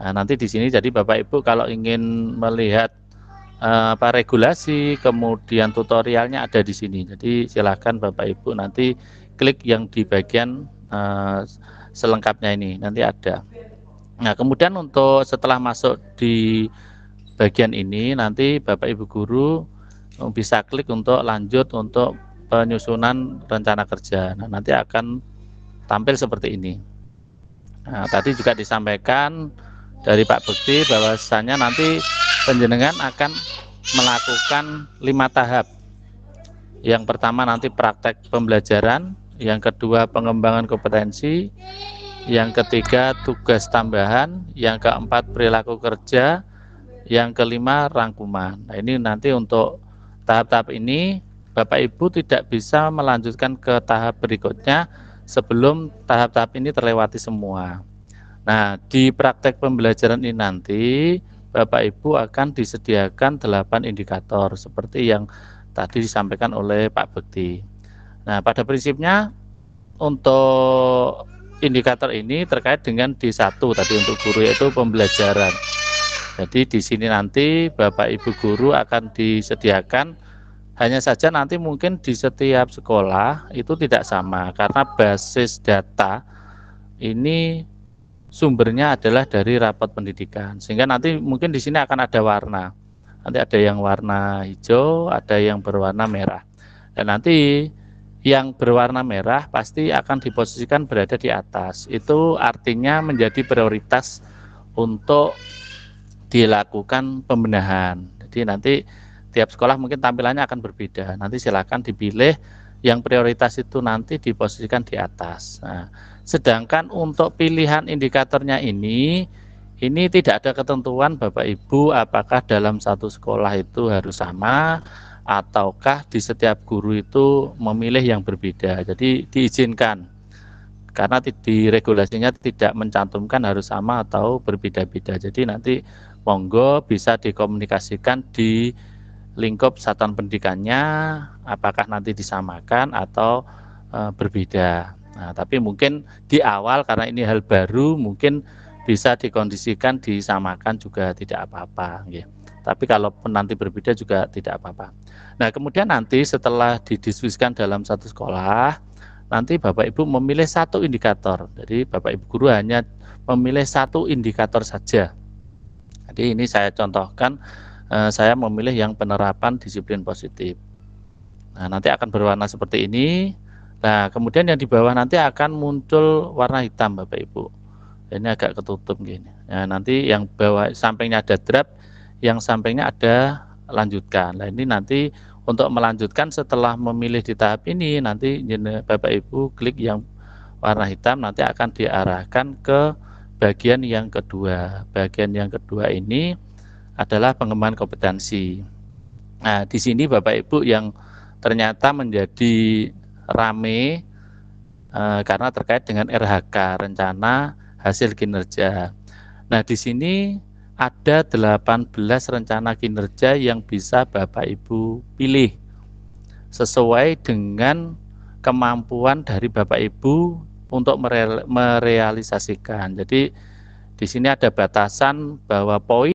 Nah, nanti di sini jadi Bapak Ibu kalau ingin melihat regulasi, kemudian tutorialnya ada di sini. Jadi silakan Bapak Ibu nanti klik yang di bagian selengkapnya ini, nanti ada. Nah, kemudian untuk setelah masuk di bagian ini nanti Bapak Ibu guru bisa klik untuk lanjut untuk penyusunan rencana kerja. Nah, nanti akan tampil seperti ini. Nah, tadi juga disampaikan dari Pak Bekti bahwasannya nanti penjenengan akan melakukan 5 tahap. Yang pertama nanti praktek pembelajaran, yang kedua pengembangan kompetensi, yang ketiga tugas tambahan, yang keempat perilaku kerja, yang kelima rangkuman. Nah, ini nanti untuk tahap-tahap ini Bapak Ibu tidak bisa melanjutkan ke tahap berikutnya sebelum tahap-tahap ini terlewati semua. Nah, di praktek pembelajaran ini nanti Bapak Ibu akan disediakan 8 indikator seperti yang tadi disampaikan oleh Pak Bekti. Nah, pada prinsipnya untuk indikator ini terkait dengan D1 tadi untuk guru yaitu pembelajaran. Jadi di sini nanti Bapak Ibu guru akan disediakan, hanya saja nanti mungkin di setiap sekolah itu tidak sama karena basis data ini sumbernya adalah dari rapot pendidikan, sehingga nanti mungkin di sini akan ada warna. Nanti ada yang warna hijau, ada yang berwarna merah. Dan nanti yang berwarna merah pasti akan diposisikan berada di atas. Itu artinya menjadi prioritas untuk dilakukan pembenahan. Jadi nanti tiap sekolah mungkin tampilannya akan berbeda. Nanti silakan dipilih yang prioritas itu nanti diposisikan di atas. Nah, sedangkan untuk pilihan indikatornya ini tidak ada ketentuan Bapak Ibu apakah dalam satu sekolah itu harus sama ataukah di setiap guru itu memilih yang berbeda. Jadi diizinkan karena di regulasinya tidak mencantumkan harus sama atau berbeda-beda. Jadi nanti monggo bisa dikomunikasikan di lingkup satuan pendidikannya apakah nanti disamakan atau berbeda. Nah, tapi mungkin di awal karena ini hal baru mungkin bisa dikondisikan disamakan juga tidak apa-apa. Tapi kalaupun nanti berbeda juga tidak apa-apa. Nah, kemudian nanti setelah didiskusikan dalam satu sekolah, nanti Bapak Ibu memilih satu indikator. Jadi Bapak Ibu guru hanya memilih satu indikator saja. Jadi ini saya contohkan, saya memilih yang penerapan disiplin positif. Nah, nanti akan berwarna seperti ini. Nah, kemudian yang di bawah nanti akan muncul warna hitam Bapak Ibu. Ini agak ketutup gini. Nah, nanti yang bawah sampingnya ada draft, yang sampingnya ada lanjutkan. Nah, ini nanti untuk melanjutkan setelah memilih di tahap ini, nanti Bapak Ibu klik yang warna hitam, nanti akan diarahkan ke bagian yang kedua. Bagian yang kedua ini adalah pengembangan kompetensi. Nah, di sini Bapak Ibu yang ternyata menjadi rame karena terkait dengan RHK, rencana hasil kinerja. Nah, di sini ada 18 rencana kinerja yang bisa Bapak Ibu pilih sesuai dengan kemampuan dari Bapak Ibu untuk merealisasikan. Jadi di sini ada batasan bahwa poin